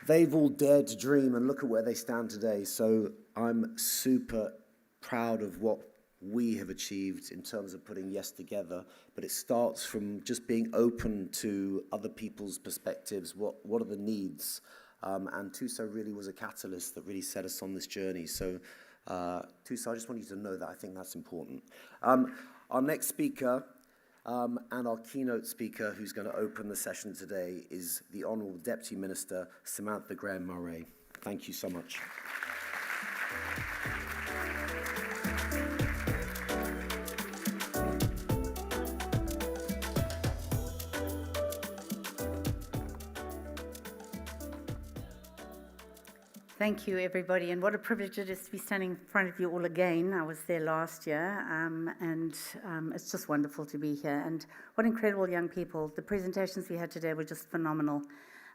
They've all dared to dream, and look at where they stand today. So I'm super proud of what we have achieved in terms of putting Yes together, but it starts from just being open to other people's perspectives. What are the needs? And Thuso really was a catalyst that really set us on this journey. So Thuso, I just want you to know that. I think that's important. Our next speaker and our keynote speaker, who's going to open the session today, is the Honourable Deputy Minister, Samantha Graham-Murray. Thank you so much.
Thank you, everybody, and what a privilege it is to be standing in front of you all again. I was there last year, and it's just wonderful to be here. And what incredible young people. The presentations we had today were just phenomenal.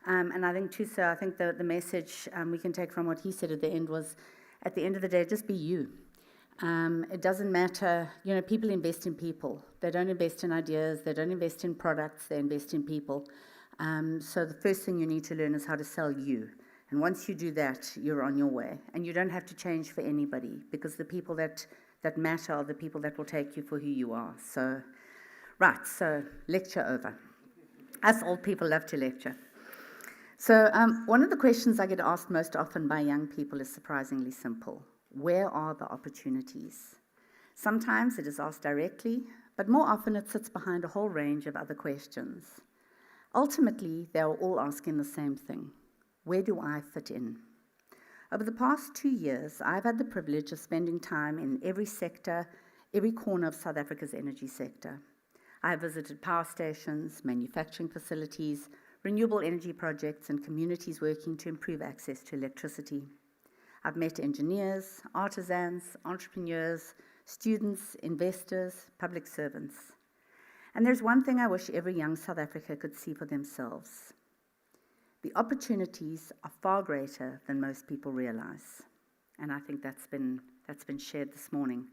And I think, Thuso, I think the message we can take from what he said at the end was, at the end of the day, just be you. It doesn't matter, people invest in people. They don't invest in ideas, they don't invest in products, they invest in people. So the first thing you need to learn is how to sell you. And once you do that, you're on your way. And you don't have to change for anybody, because the people that matter are the people that will take you for who you are. So, right, so lecture over. Us old people love to lecture. So one of the questions I get asked most often by young people is surprisingly simple. Where are the opportunities? Sometimes it is asked directly, but more often it sits behind a whole range of other questions. Ultimately, they are all asking the same thing. Where do I fit in? Over the past 2 years, I've had the privilege of spending time in every sector, every corner of South Africa's energy sector. I have visited power stations, manufacturing facilities, renewable energy projects, and communities working to improve access to electricity. I've met engineers, artisans, entrepreneurs, students, investors, public servants. And there's one thing I wish every young South Africa could see for themselves. The opportunities are far greater than most people realize. And I think that's been shared this morning.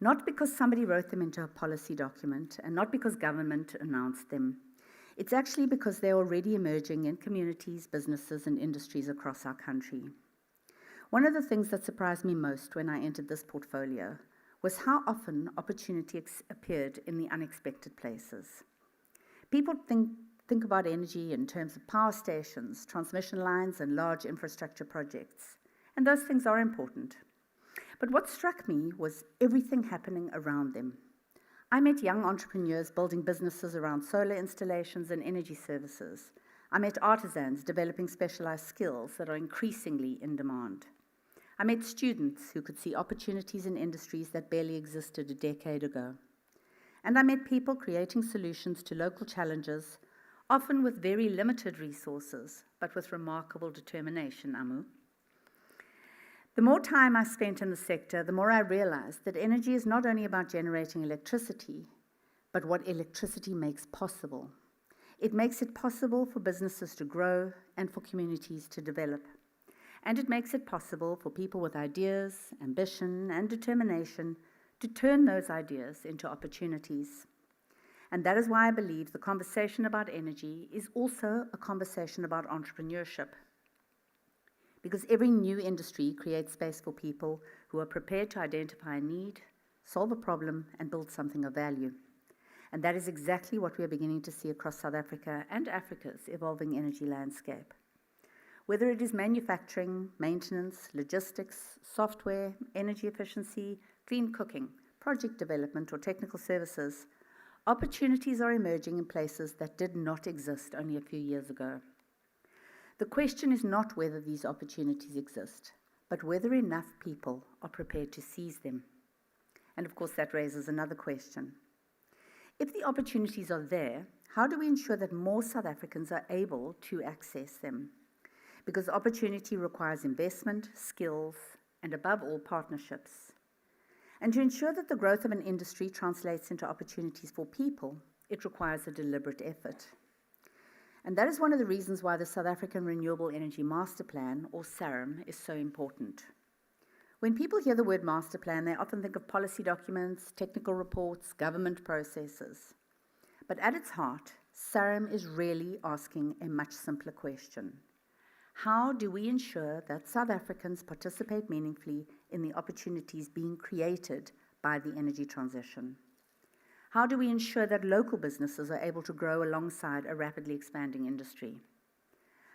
Not because somebody wrote them into a policy document, and not because government announced them. It's actually because they're already emerging in communities, businesses, and industries across our country. One of the things that surprised me most when I entered this portfolio was how often opportunity appeared in the unexpected places. People think about energy in terms of power stations, transmission lines, and large infrastructure projects. And those things are important. But what struck me was everything happening around them. I met young entrepreneurs building businesses around solar installations and energy services. I met artisans developing specialized skills that are increasingly in demand. I met students who could see opportunities in industries that barely existed a decade ago. And I met people creating solutions to local challenges, often with very limited resources, but with remarkable determination, Amu. The more time I spent in the sector, the more I realized that energy is not only about generating electricity, but what electricity makes possible. It makes it possible for businesses to grow and for communities to develop. And it makes it possible for people with ideas, ambition, and determination to turn those ideas into opportunities. And that is why I believe the conversation about energy is also a conversation about entrepreneurship. Because every new industry creates space for people who are prepared to identify a need, solve a problem, and build something of value. And that is exactly what we are beginning to see across South Africa and Africa's evolving energy landscape. Whether it is manufacturing, maintenance, logistics, software, energy efficiency, clean cooking, project development, or technical services, opportunities are emerging in places that did not exist only a few years ago. The question is not whether these opportunities exist, but whether enough people are prepared to seize them. And of course, that raises another question. If the opportunities are there, how do we ensure that more South Africans are able to access them? Because opportunity requires investment, skills, and above all, partnerships. And to ensure that the growth of an industry translates into opportunities for people, it requires a deliberate effort. And that is one of the reasons why the South African Renewable Energy Master Plan, or SARM, is so important. When people hear the word master plan, they often think of policy documents, technical reports, government processes. But at its heart, SARM is really asking a much simpler question. How do we ensure that South Africans participate meaningfully in the opportunities being created by the energy transition? How do we ensure that local businesses are able to grow alongside a rapidly expanding industry?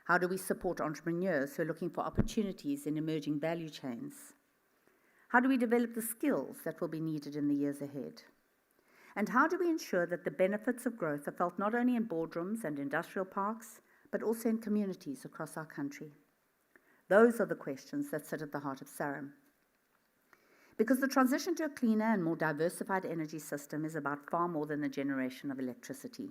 How do we support entrepreneurs who are looking for opportunities in emerging value chains? How do we develop the skills that will be needed in the years ahead? And how do we ensure that the benefits of growth are felt not only in boardrooms and industrial parks, but also in communities across our country? Those are the questions that sit at the heart of SARM. Because the transition to a cleaner and more diversified energy system is about far more than the generation of electricity.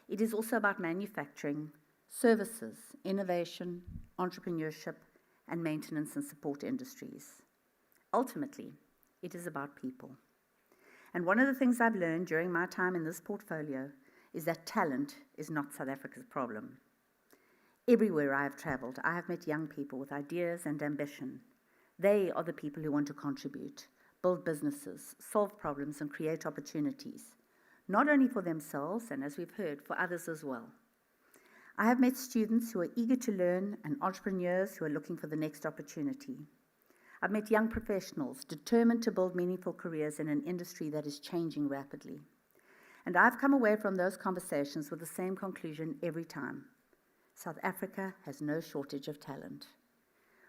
It is also about manufacturing, services, innovation, entrepreneurship, and maintenance and support industries. Ultimately, it is about people. And one of the things I've learned during my time in this portfolio is that talent is not South Africa's problem. Everywhere I have traveled, I have met young people with ideas and ambition. They are the people who want to contribute, build businesses, solve problems, and create opportunities, not only for themselves, and as we've heard, for others as well. I have met students who are eager to learn and entrepreneurs who are looking for the next opportunity. I've met young professionals determined to build meaningful careers in an industry that is changing rapidly. And I've come away from those conversations with the same conclusion every time. South Africa has no shortage of talent.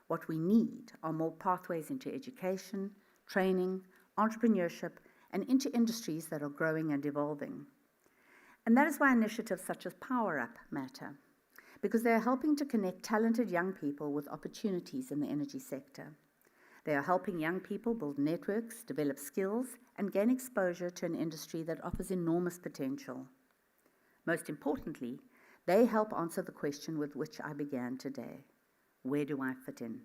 What we need are more pathways into education, training, entrepreneurship, and into industries that are growing and evolving. And that is why initiatives such as Power Up matter, because they are helping to connect talented young people with opportunities in the energy sector. They are helping young people build networks, develop skills, and gain exposure to an industry that offers enormous potential. Most importantly, they help answer the question with which I began today. Where do I fit in?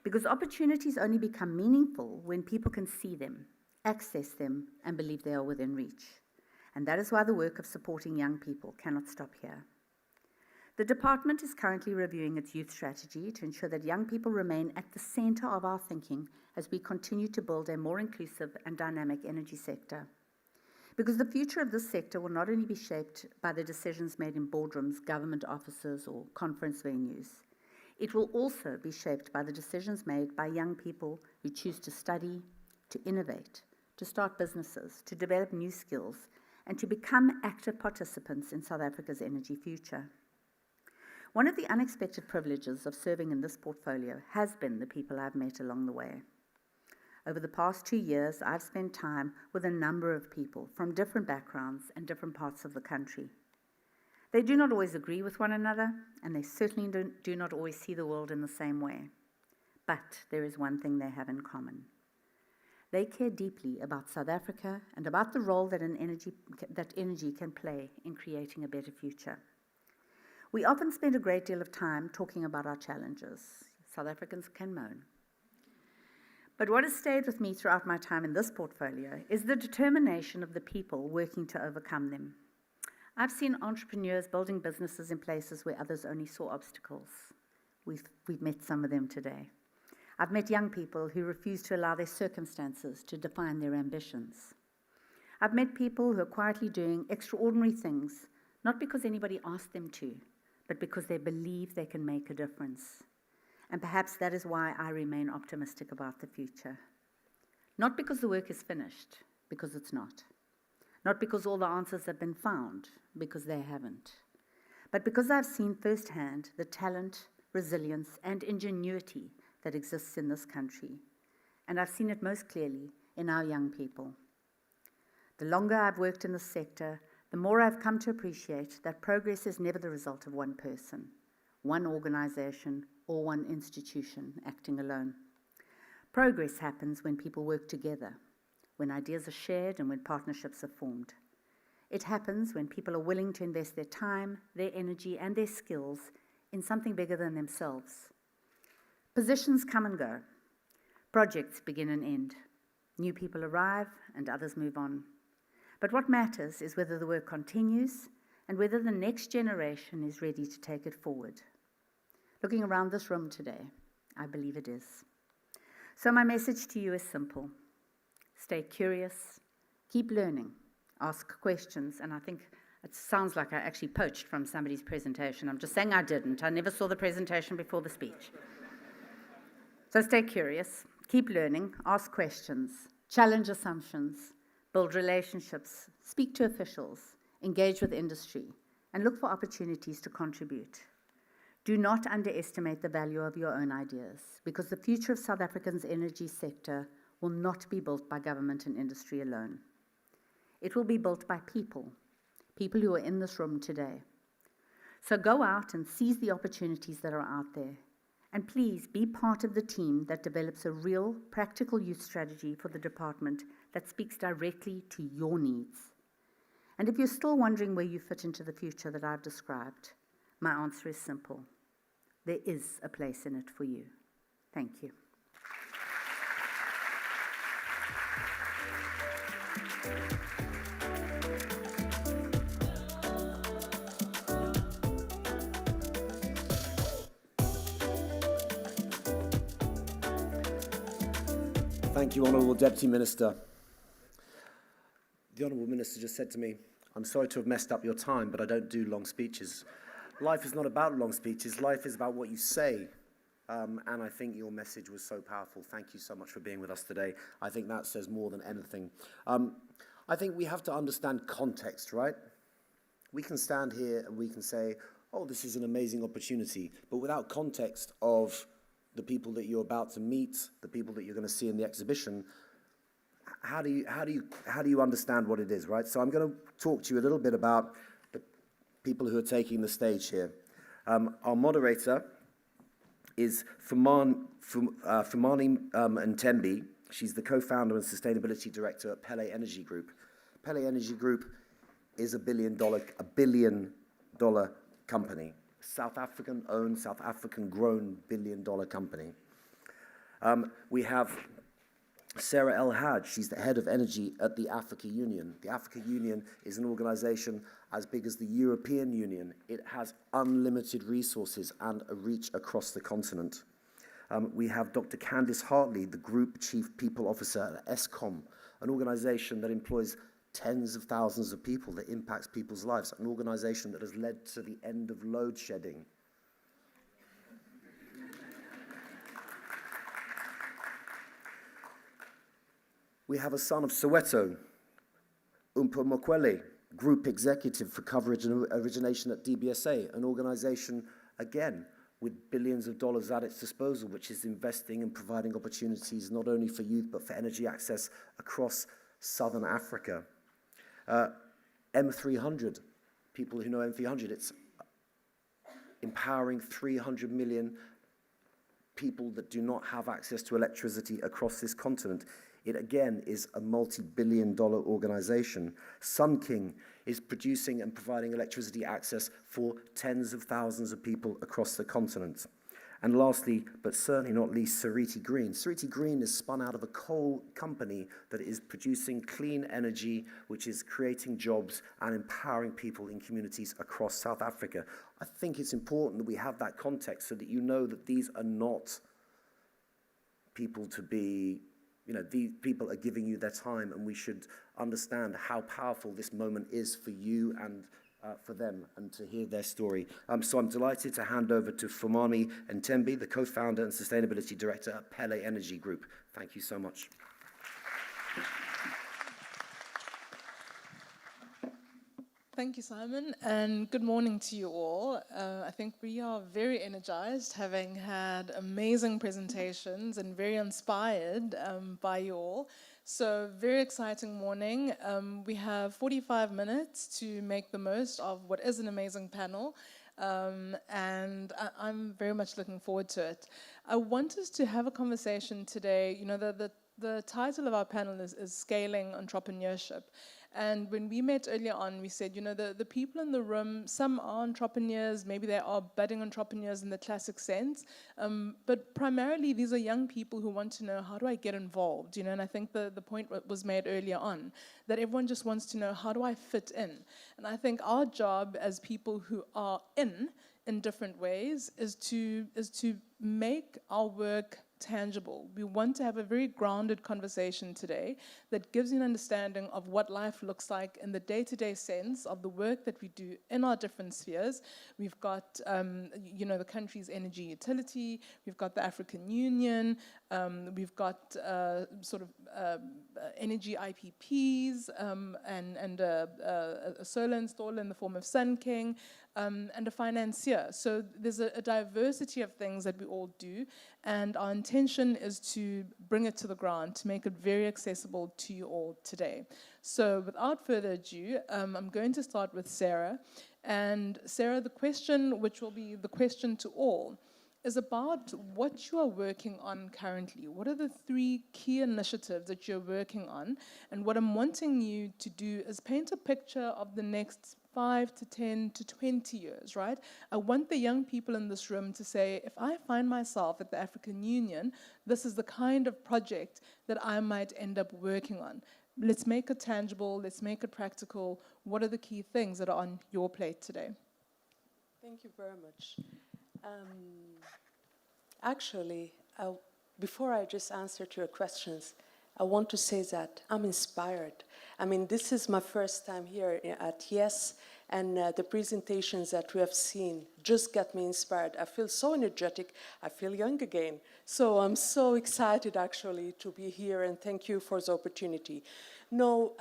Because opportunities only become meaningful when people can see them, access them, and believe they are within reach. And that is why the work of supporting young people cannot stop here. The department is currently reviewing its youth strategy to ensure that young people remain at the center of our thinking as we continue to build a more inclusive and dynamic energy sector. Because the future of this sector will not only be shaped by the decisions made in boardrooms, government offices, or conference venues, it will also be shaped by the decisions made by young people who choose to study, to innovate, to start businesses, to develop new skills, and to become active participants in South Africa's energy future. One of the unexpected privileges of serving in this portfolio has been the people I've met along the way. Over the past 2 years, I've spent time with a number of people from different backgrounds and different parts of the country. They do not always agree with one another, and they certainly do not always see the world in the same way. But there is one thing they have in common. They care deeply about South Africa and about the role that energy can play in creating a better future. We often spend a great deal of time talking about our challenges. South Africans can moan. But what has stayed with me throughout my time in this portfolio is the determination of the people working to overcome them. I've seen entrepreneurs building businesses in places where others only saw obstacles. We've met some of them today. I've met young people who refuse to allow their circumstances to define their ambitions. I've met people who are quietly doing extraordinary things, not because anybody asked them to, but because they believe they can make a difference. And perhaps that is why I remain optimistic about the future. Not because the work is finished, because it's not. Not because all the answers have been found, because they haven't. But because I've seen firsthand the talent, resilience, and ingenuity that exists in this country. And I've seen it most clearly in our young people. The longer I've worked in this sector, the more I've come to appreciate that progress is never the result of one person, one organization, or one institution acting alone. Progress happens when people work together, when ideas are shared and when partnerships are formed. It happens when people are willing to invest their time, their energy, and their skills in something bigger than themselves. Positions come and go. Projects begin and end. New people arrive and others move on. But what matters is whether the work continues and whether the next generation is ready to take it forward. Looking around this room today, I believe it is. So my message to you is simple. Stay curious, keep learning, ask questions, and I think it sounds like I actually poached from somebody's presentation. I'm just saying I didn't. I never saw the presentation before the speech. So stay curious, keep learning, ask questions, challenge assumptions, build relationships, speak to officials, engage with industry, and look for opportunities to contribute. Do not underestimate the value of your own ideas, because the future of South Africa's energy sector will not be built by government and industry alone. It will be built by people who are in this room today. So go out and seize the opportunities that are out there. And please be part of the team that develops a real, practical youth strategy for the department that speaks directly to your needs. And if you're still wondering where you fit into the future that I've described, my answer is simple. There is a place in it for you. Thank you.
Thank you, Honourable Deputy Minister. The Honourable Minister just said to me, I'm sorry to have messed up your time, but I don't do long speeches. Life is not about long speeches. Life is about what you say. And I think your message was so powerful. Thank you so much for being with us today. I think that says more than anything. I think we have to understand context, right? We can stand here and we can say, oh, this is an amazing opportunity. But without context of the people that you're about to meet, the people that you're going to see in the exhibition, how do you understand what it is, right? So I'm going to talk to you a little bit about the people who are taking the stage here. Our moderator is Fumani Ntembi. She's the co-founder and sustainability director at Pele Energy Group. Pele Energy Group is a $1 billion company. South African-owned, South African-grown $1 billion company. We have Sarah El Hadj. She's the head of energy at the Africa Union. The Africa Union is an organization as big as the European Union. It has unlimited resources and a reach across the continent. We have Dr. Candice Hartley, the Group Chief People Officer at Eskom, an organization that employs tens of thousands of people, that impacts people's lives, an organization that has led to the end of load shedding. We have a son of Soweto, Umpa Mokwele, Group Executive for Coverage and Origination at DBSA, an organization, again, with billions of dollars at its disposal, which is investing and providing opportunities not only for youth, but for energy access across Southern Africa. M300, people who know M300, it's empowering 300 million people that do not have access to electricity across this continent. It again is a multi-billion-dollar organization. Sun King is producing and providing electricity access for tens of thousands of people across the continent. And lastly, but certainly not least, Sariti Green. Sariti Green is spun out of a coal company that is producing clean energy, which is creating jobs and empowering people in communities across South Africa. I think it's important that we have that context so that you know that these are not people to be, these people are giving you their time, and we should understand how powerful this moment is for you and for them, and to hear their story. So I'm delighted to hand over to Fumami Ntembi, the co-founder and sustainability director at Pele Energy Group. Thank you so much.
Thank you, Simon, and good morning to you all. I think we are very energized, having had amazing presentations and very inspired by you all. So, very exciting morning. We have 45 minutes to make the most of what is an amazing panel, and I'm very much looking forward to it. I want us to have a conversation today. The title of our panel is Scaling Entrepreneurship. And when we met earlier on, we said, the people in the room, some are entrepreneurs, maybe they are budding entrepreneurs in the classic sense, but primarily these are young people who want to know, how do I get involved? And I think the point was made earlier on, that everyone just wants to know, how do I fit in? And I think our job as people who are in different ways is to make our work tangible. We want to have a very grounded conversation today that gives you an understanding of what life looks like in the day-to-day sense of the work that we do in our different spheres. We've got, the country's energy utility, we've got the African Union, we've got energy IPPs, and a solar installer in the form of Sun King, and a financier. So there's a diversity of things that we all do, and our intention is to bring it to the ground, to make it very accessible to you all today. So without further ado, I'm going to start with Sarah. And Sarah, the question, which will be the question to all, is about what you are working on currently. What are the 3 key initiatives that you're working on? And what I'm wanting you to do is paint a picture of the next 5 to 10 to 20 years, right? I want the young people in this room to say, if I find myself at the African Union, this is the kind of project that I might end up working on. Let's make it tangible, let's make it practical. What are the key things that are on your plate today?
Thank you very much. Actually, before I just answer to your questions, I want to say that I'm inspired. I mean, this is my first time here at YES, and the presentations that we have seen just got me inspired. I feel so energetic. I feel young again. So I'm so excited, actually, to be here, and thank you for the opportunity. No,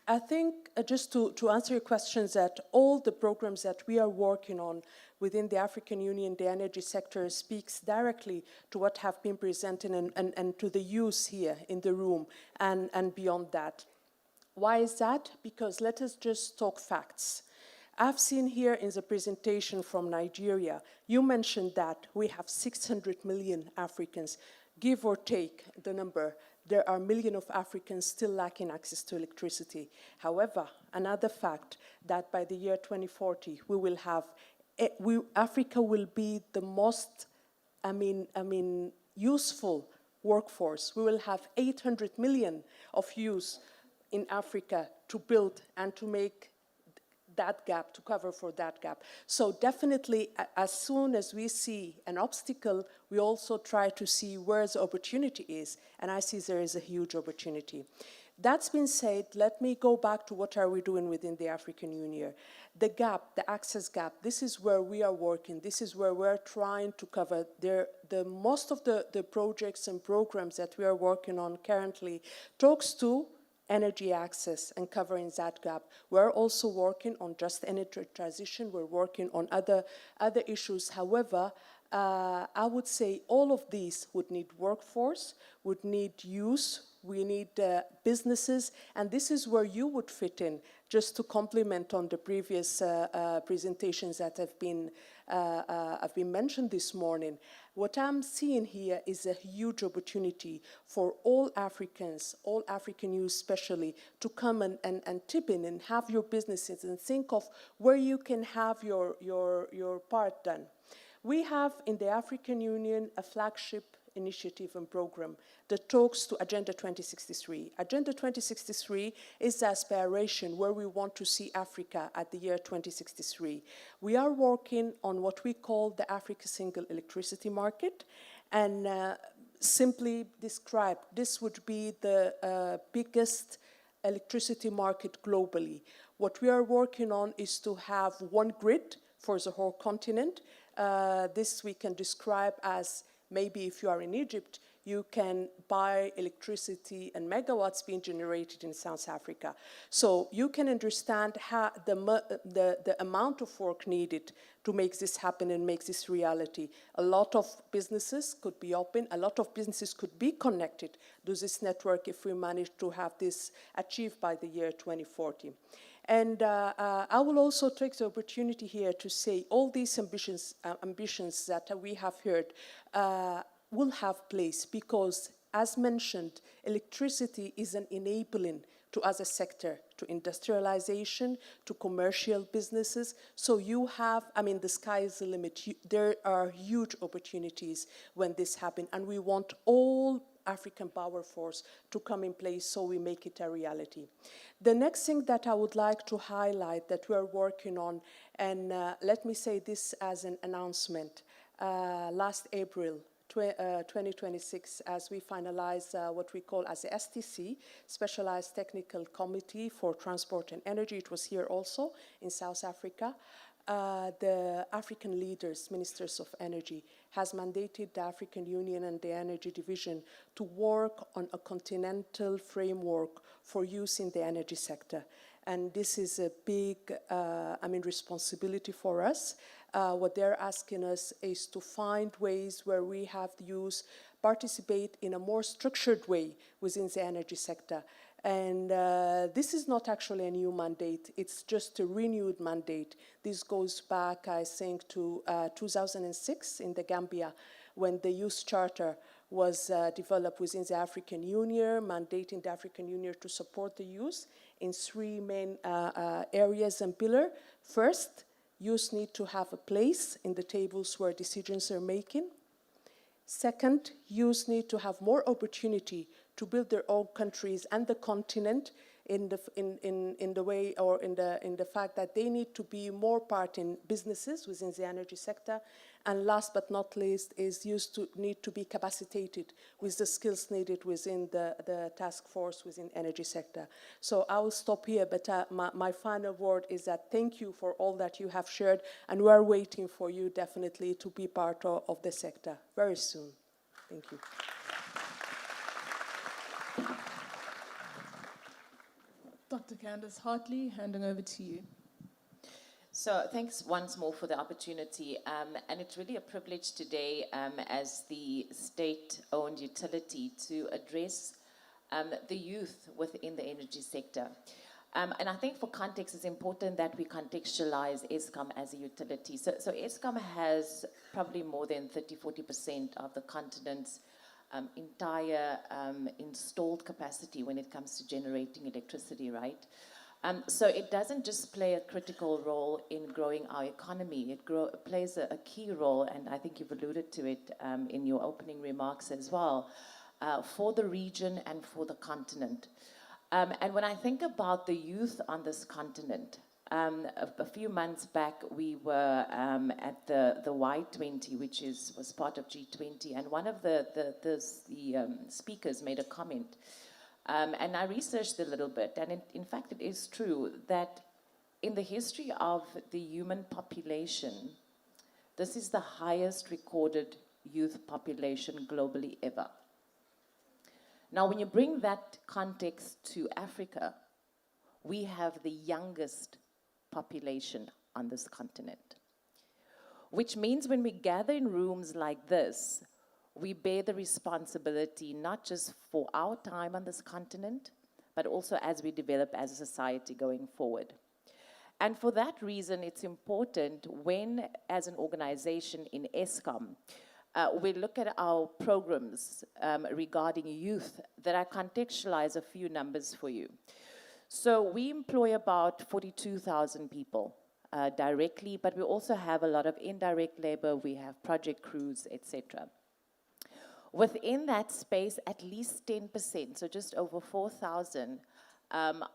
I think just to answer your questions, that all the programs that we are working on within the African Union, the energy sector, speaks directly to what have been presented and to the youth here in the room and beyond that. Why is that? Because let us just talk facts. I've seen here in the presentation from Nigeria, you mentioned that we have 600 million Africans, give or take the number. There are millions of Africans still lacking access to electricity. However, another fact that by the year 2040, we will have, Africa will be the most, useful workforce. We will have 800 million of youth in Africa to build and to make that gap, to cover for that gap. So definitely, as soon as we see an obstacle, we also try to see where the opportunity is, and I see there is a huge opportunity. That's been said, let me go back to what are we doing within the African Union. The gap, the access gap, this is where we are working. This is where we're trying to cover. Most of the projects and programs that we are working on currently talks to energy access and covering that gap. We're also working on just energy transition. We're working on other issues. However, I would say all of these would need workforce, would need youth, we need businesses, and this is where you would fit in, just to complement on the previous presentations that have been have been mentioned this morning, what I'm seeing here is a huge opportunity for all Africans, all African youth especially, to come and tip in and have your businesses and think of where you can have your part done. We have in the African Union a flagship initiative and program that talks to Agenda 2063. Agenda 2063 is the aspiration where we want to see Africa at the year 2063. We are working on what we call the Africa Single Electricity Market, and simply described, this would be the biggest electricity market globally. What we are working on is to have one grid for the whole continent. This we can describe as maybe if you are in Egypt, you can buy electricity and megawatts being generated in South Africa. So you can understand how the amount of work needed to make this happen and make this reality. A lot of businesses could be open, a lot of businesses could be connected to this network if we manage to have this achieved by the year 2040. And I will also take the opportunity here to say all these ambitions that we have heard will have place because, as mentioned, electricity is an enabling to other sector, to industrialization, to commercial businesses. So you have, I mean, the sky is the limit. There are huge opportunities when this happens, and we want all African power force to come in place so we make it a reality. The next thing that I would like to highlight that we're working on, and let me say this as an announcement, last April 2026, as we finalize what we call as the STC, Specialized Technical Committee for Transport and Energy. It was here also in South Africa. The African leaders, ministers of energy, has mandated the African Union and the Energy Division to work on a continental framework for use in the energy sector. And this is a big, responsibility for us. What they're asking us is to find ways where we have youth participate in a more structured way within the energy sector. And this is not actually a new mandate, it's just a renewed mandate. This goes back, I think, to 2006 in the Gambia, when the Youth Charter was developed within the African Union, mandating the African Union to support the youth in three main areas and pillars. First, youth need to have a place in the tables where decisions are making. Second, youth need to have more opportunity to build their own countries and the continent in the way or in the fact that they need to be more part in businesses within the energy sector. And last but not least is youth need to be capacitated with the skills needed within the task force within energy sector. So I will stop here, but my final word is that thank you for all that you have shared, and we are waiting for you definitely to be part of the sector very soon. Thank you.
Dr. Candace Hartley, handing over to you.
So thanks once more for the opportunity. And it's really a privilege today as the state-owned utility to address the youth within the energy sector. And I think for context, it's important that we contextualize Eskom as a utility. So Eskom has probably more than 30-40% of the continent's entire installed capacity when it comes to generating electricity, right? So it doesn't just play a critical role in growing our economy. It plays a key role, and I think you've alluded to it in your opening remarks as well, for the region and for the continent. And when I think about the youth on this continent, a few months back we were at the Y20, which was part of G20, and one of the speakers made a comment. And I researched a little bit, and in fact it is true that in the history of the human population, this is the highest recorded youth population globally ever. Now, when you bring that context to Africa, we have the youngest population on this continent, which means when we gather in rooms like this, we bear the responsibility not just for our time on this continent, but also as we develop as a society going forward. And for that reason, it's important when, as an organization in ESCOM, we look at our programs regarding youth, that I contextualize a few numbers for you. So we employ about 42,000 people directly, but we also have a lot of indirect labor, we have project crews, etc. Within that space, at least 10%, so just over 4,000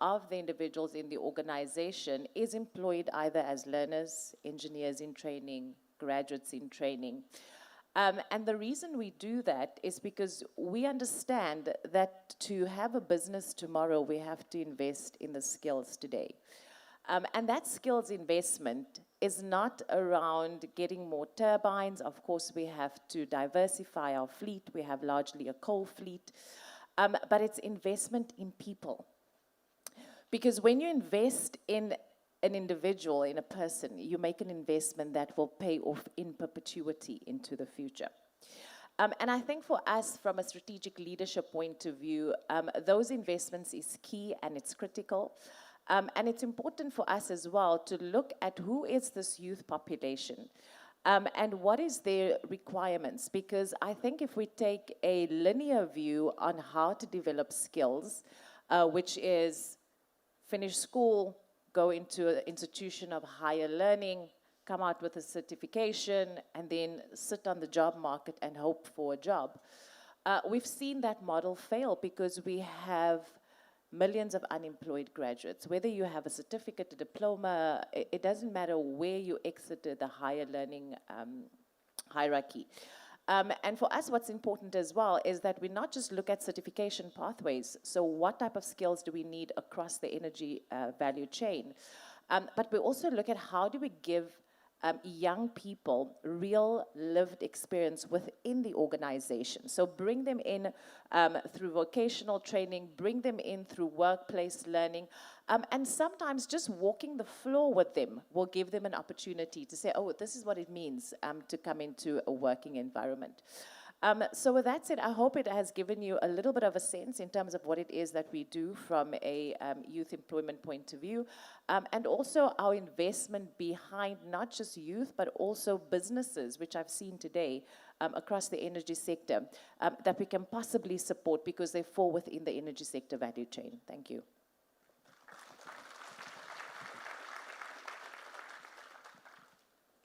of the individuals in the organization is employed either as learners, engineers in training, graduates in training. And the reason we do that is because we understand that to have a business tomorrow, we have to invest in the skills today. And that skills investment is not around getting more turbines. Of course, we have to diversify our fleet. We have largely a coal fleet. But it's investment in people. Because when you invest in an individual, in a person, you make an investment that will pay off in perpetuity into the future. And I think for us, from a strategic leadership point of view, those investments is key and it's critical. And it's important for us as well to look at who is this youth population and what is their requirements. Because I think if we take a linear view on how to develop skills, which is finish school, go into an institution of higher learning, come out with a certification, and then sit on the job market and hope for a job. We've seen that model fail because we have millions of unemployed graduates. Whether you have a certificate, a diploma, it doesn't matter where you exited the higher learning hierarchy. And for us, what's important as well is that we not just look at certification pathways, so what type of skills do we need across the energy value chain, but we also look at how do we give young people real lived experience within the organization. So bring them in through vocational training, bring them in through workplace learning, and sometimes just walking the floor with them will give them an opportunity to say, oh, this is what it means to come into a working environment. So with that said, I hope it has given you a little bit of a sense in terms of what it is that we do from a youth employment point of view, and also our investment behind not just youth, but also businesses, which I've seen today across the energy sector, that we can possibly support because they fall within the energy sector value chain. Thank you.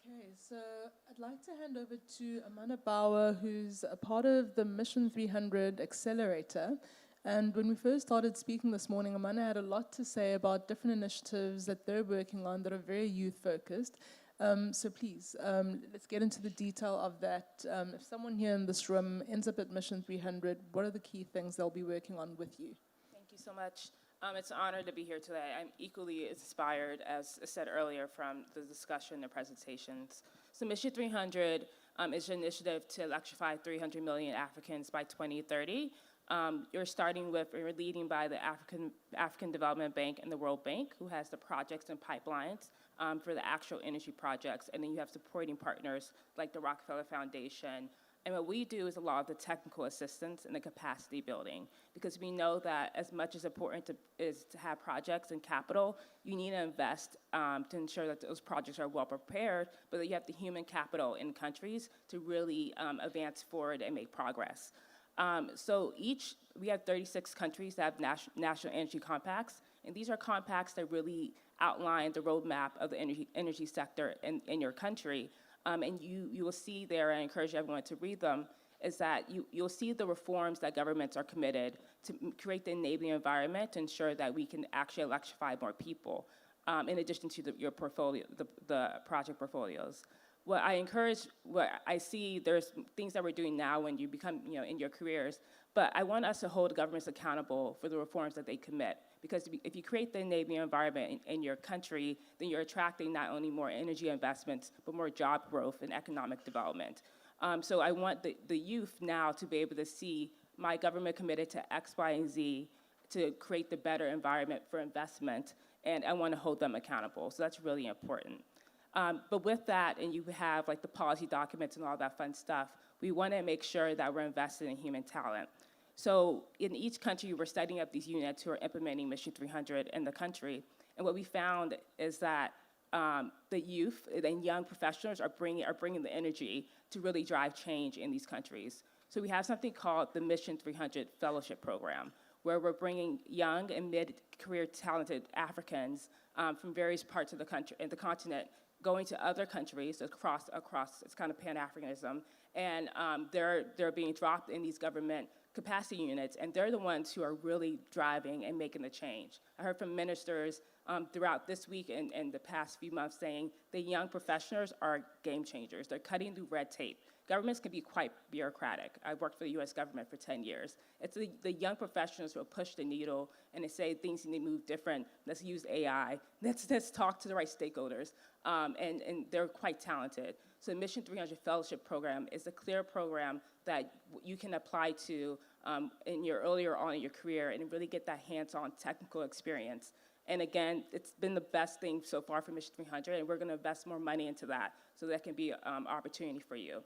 Okay, so I'd like to hand over to Amanda Bauer, who's a part of the Mission 300 Accelerator. And when we first started speaking this morning, Amanda had a lot to say about different initiatives that they're working on that are very youth-focused. So please, let's get into the detail of that. If someone here in this room ends up at Mission 300, what are the key things they'll be working on with you?
Thank you so much. It's an honor to be here today. I'm equally inspired, as I said earlier, from the discussion and presentations. So Mission 300 is an initiative to electrify 300 million Africans by 2030. You're leading by the African Development Bank and the World Bank, who has the projects and pipelines for the actual energy projects. And then you have supporting partners like the Rockefeller Foundation. And what we do is a lot of the technical assistance and the capacity building, because we know that as much as important is to have projects and capital, you need to invest to ensure that those projects are well prepared, but that you have the human capital in countries to really advance forward and make progress. We have 36 countries that have national energy compacts, and these are compacts that really outline the roadmap of the energy sector in your country. And you will see there, and I encourage everyone to read them, is that you'll see the reforms that governments are committed to create the enabling environment to ensure that we can actually electrify more people, in addition to your portfolio, the project portfolios. What I see, there's things that we're doing now when you become, in your careers, but I want us to hold governments accountable for the reforms that they commit. Because if you create the enabling environment in your country, then you're attracting not only more energy investments, but more job growth and economic development. So I want the youth now to be able to see my government committed to X, Y, and Z to create the better environment for investment, and I want to hold them accountable. So that's really important. But with that, and you have like the policy documents and all that fun stuff, we want to make sure that we're invested in human talent. So in each country, we're setting up these units who are implementing Mission 300 in the country. And what we found is that the youth and young professionals are bringing the energy to really drive change in these countries. So we have something called the Mission 300 Fellowship Program, where we're bringing young and mid-career talented Africans from various parts of the country and the continent, going to other countries across it's kind of Pan-Africanism, and they're being dropped in these government capacity units, and they're the ones who are really driving and making the change. I heard from ministers throughout this week and the past few months saying the young professionals are game changers. They're cutting through red tape. Governments can be quite bureaucratic. I worked for the US government for 10 years. It's the young professionals who will push the needle and they say things need to move different. Let's use AI. Let's talk to the right stakeholders. And they're quite talented. So the Mission 300 Fellowship Program is a clear program that you can apply to in your earlier on in your career and really get that hands-on technical experience. And again, it's been the best thing so far for Mission 300, and we're going to invest more money into that so that can be an opportunity for you.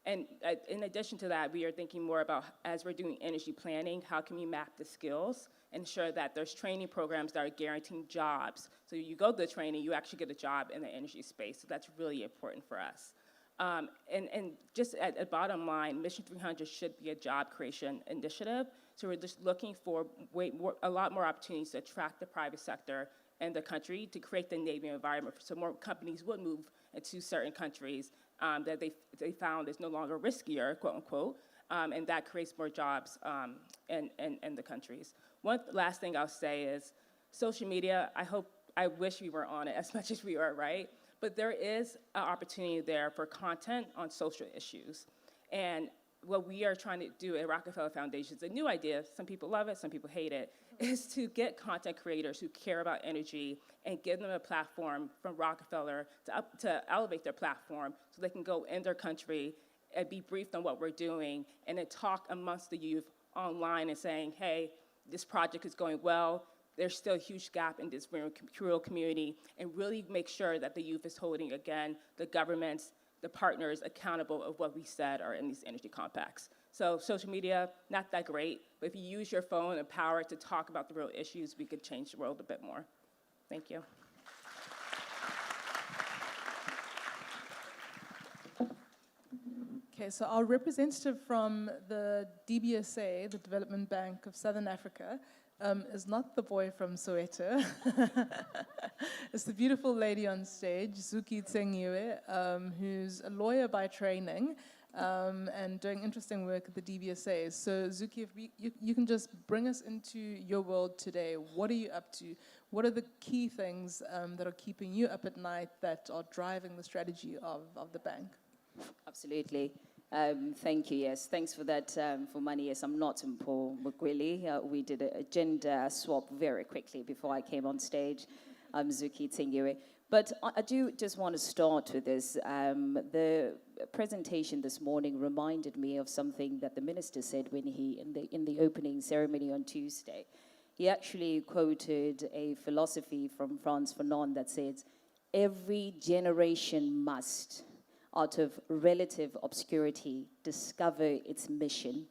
And in addition to that, we are thinking more about, as we're doing energy planning, how can we map the skills, ensure that there's training programs that are guaranteeing jobs. So you go to the training, you actually get a job in the energy space. So that's really important for us. And just at a bottom line, Mission 300 should be a job creation initiative. So we're just looking for a lot more opportunities to attract the private sector and the country to create the enabling environment so more companies would move into certain countries that they found is no longer riskier, quote unquote, and that creates more jobs in the countries. One last thing I'll say is social media, I wish we were on it as much as we are, right? But there is an opportunity there for content on social issues. And what we are trying to do at Rockefeller Foundation is a new idea. Some people love it, some people hate it, is to get content creators who care about energy and give them a platform from Rockefeller to elevate their platform so they can go in their country and be briefed on what we're doing and then talk amongst the youth online and saying, hey, this project is going well. There's still a huge gap in this rural community, and really make sure that the youth is holding, again, the governments, the partners accountable of what we said are in these energy compacts. So social media, not that great, but if you use your phone and power to talk about the real issues, we could change the world a bit more. Thank you.
Okay, so our representative from the DBSA, the Development Bank of Southern Africa, is not the boy from Soweto. It's the beautiful lady on stage, Zuki Tsengiwe, who's a lawyer by training and doing interesting work at the DBSA. So Zuki, if you can just bring us into your world today. What are you up to? What are the key things that are keeping you up at night that are driving the strategy of the bank?
Absolutely. Thank you, yes. Thanks for that, for money. Yes, I'm not Mpho Mokweli. We did a gender swap very quickly before I came on stage. I'm Zuki Tsengiwe. But I do just want to start with this. The presentation this morning reminded me of something that the minister said when he, in the opening ceremony on Tuesday. He actually quoted a philosophy from Frantz Fanon that says, every generation must, out of relative obscurity, discover its mission,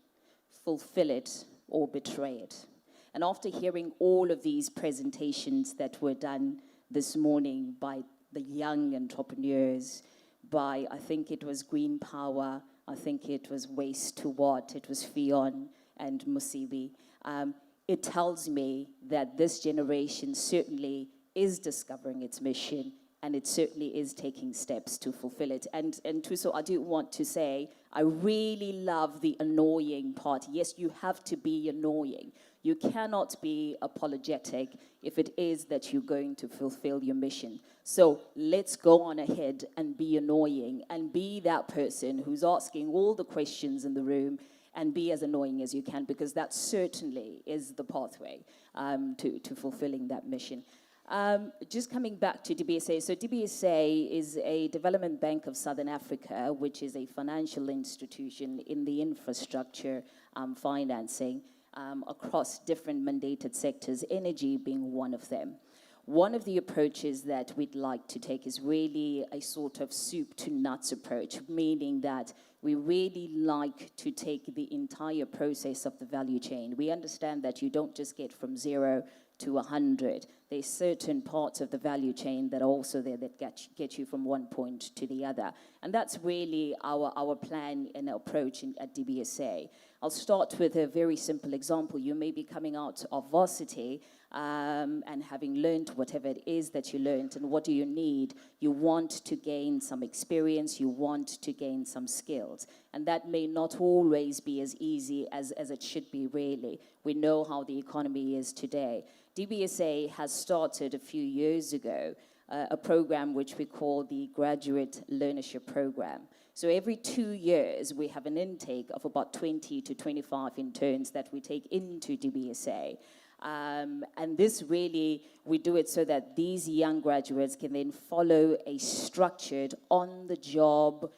fulfill it, or betray it. And after hearing all of these presentations that were done this morning by the young entrepreneurs, by, I think it was Green Power, I think it was Waste to What, it was Fion and Musibi, it tells me that this generation certainly is discovering its mission, and it certainly is taking steps to fulfill it. And Thuso, I do want to say, I really love the annoying part. Yes, you have to be annoying. You cannot be apologetic if it is that you're going to fulfill your mission. So let's go on ahead and be annoying and be that person who's asking all the questions in the room and be as annoying as you can, because that certainly is the pathway to fulfilling that mission. Just coming back to DBSA, so DBSA is a Development Bank of Southern Africa, which is a financial institution in the infrastructure financing across different mandated sectors, energy being one of them. One of the approaches that we'd like to take is really a sort of soup to nuts approach, meaning that we really like to take the entire process of the value chain. We understand that you don't just get from 0 to 100. there's certain parts of the value chain that are also there that get you from one point to the other. And that's really our plan and approach at DBSA. I'll start with a very simple example. You may be coming out of varsity and having learned whatever it is that you learned, and what do you need? You want to gain some experience, you want to gain some skills. And that may not always be as easy as it should be, really. We know how the economy is today. DBSA has started a few years ago a program which we call the Graduate Learnership Program. So every 2 years, we have an intake of about 20 to 25 interns that we take into DBSA. And this really, we do it so that these young graduates can then follow a structured, on-the-job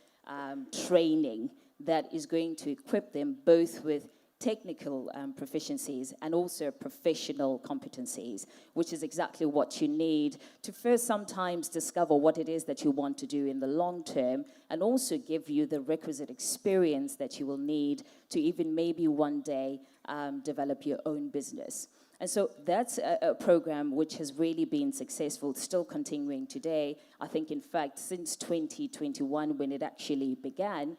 training that is going to equip them both with technical proficiencies and also professional competencies, which is exactly what you need to first sometimes discover what it is that you want to do in the long term, and also give you the requisite experience that you will need to even maybe one day develop your own business. And so that's a program which has really been successful, still continuing today. I think, in fact, since 2021, when it actually began,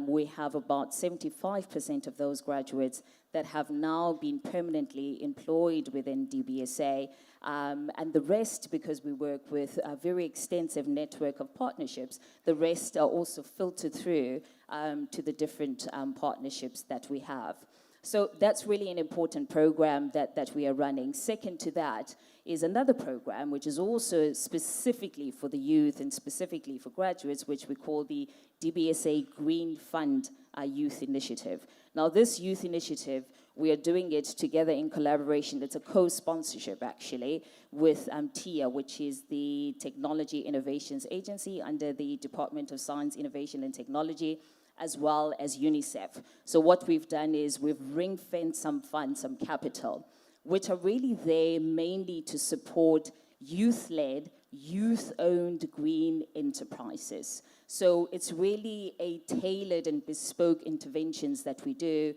we have about 75% of those graduates that have now been permanently employed within DBSA, and the rest, because we work with a very extensive network of partnerships, the rest are also filtered through to the different partnerships that we have. So that's really an important program that we are running. Second to that is another program which is also specifically for the youth and specifically for graduates, which we call the DBSA Green Fund Youth Initiative. Now, this youth initiative, we are doing it together in collaboration. It's a co-sponsorship, actually, with TIA, which is the Technology Innovations Agency under the Department of Science, Innovation and Technology, as well as UNICEF. So what we've done is we've ring-fenced some funds, some capital, which are really there mainly to support youth-led, youth-owned green enterprises. So it's really a tailored and bespoke interventions that we do,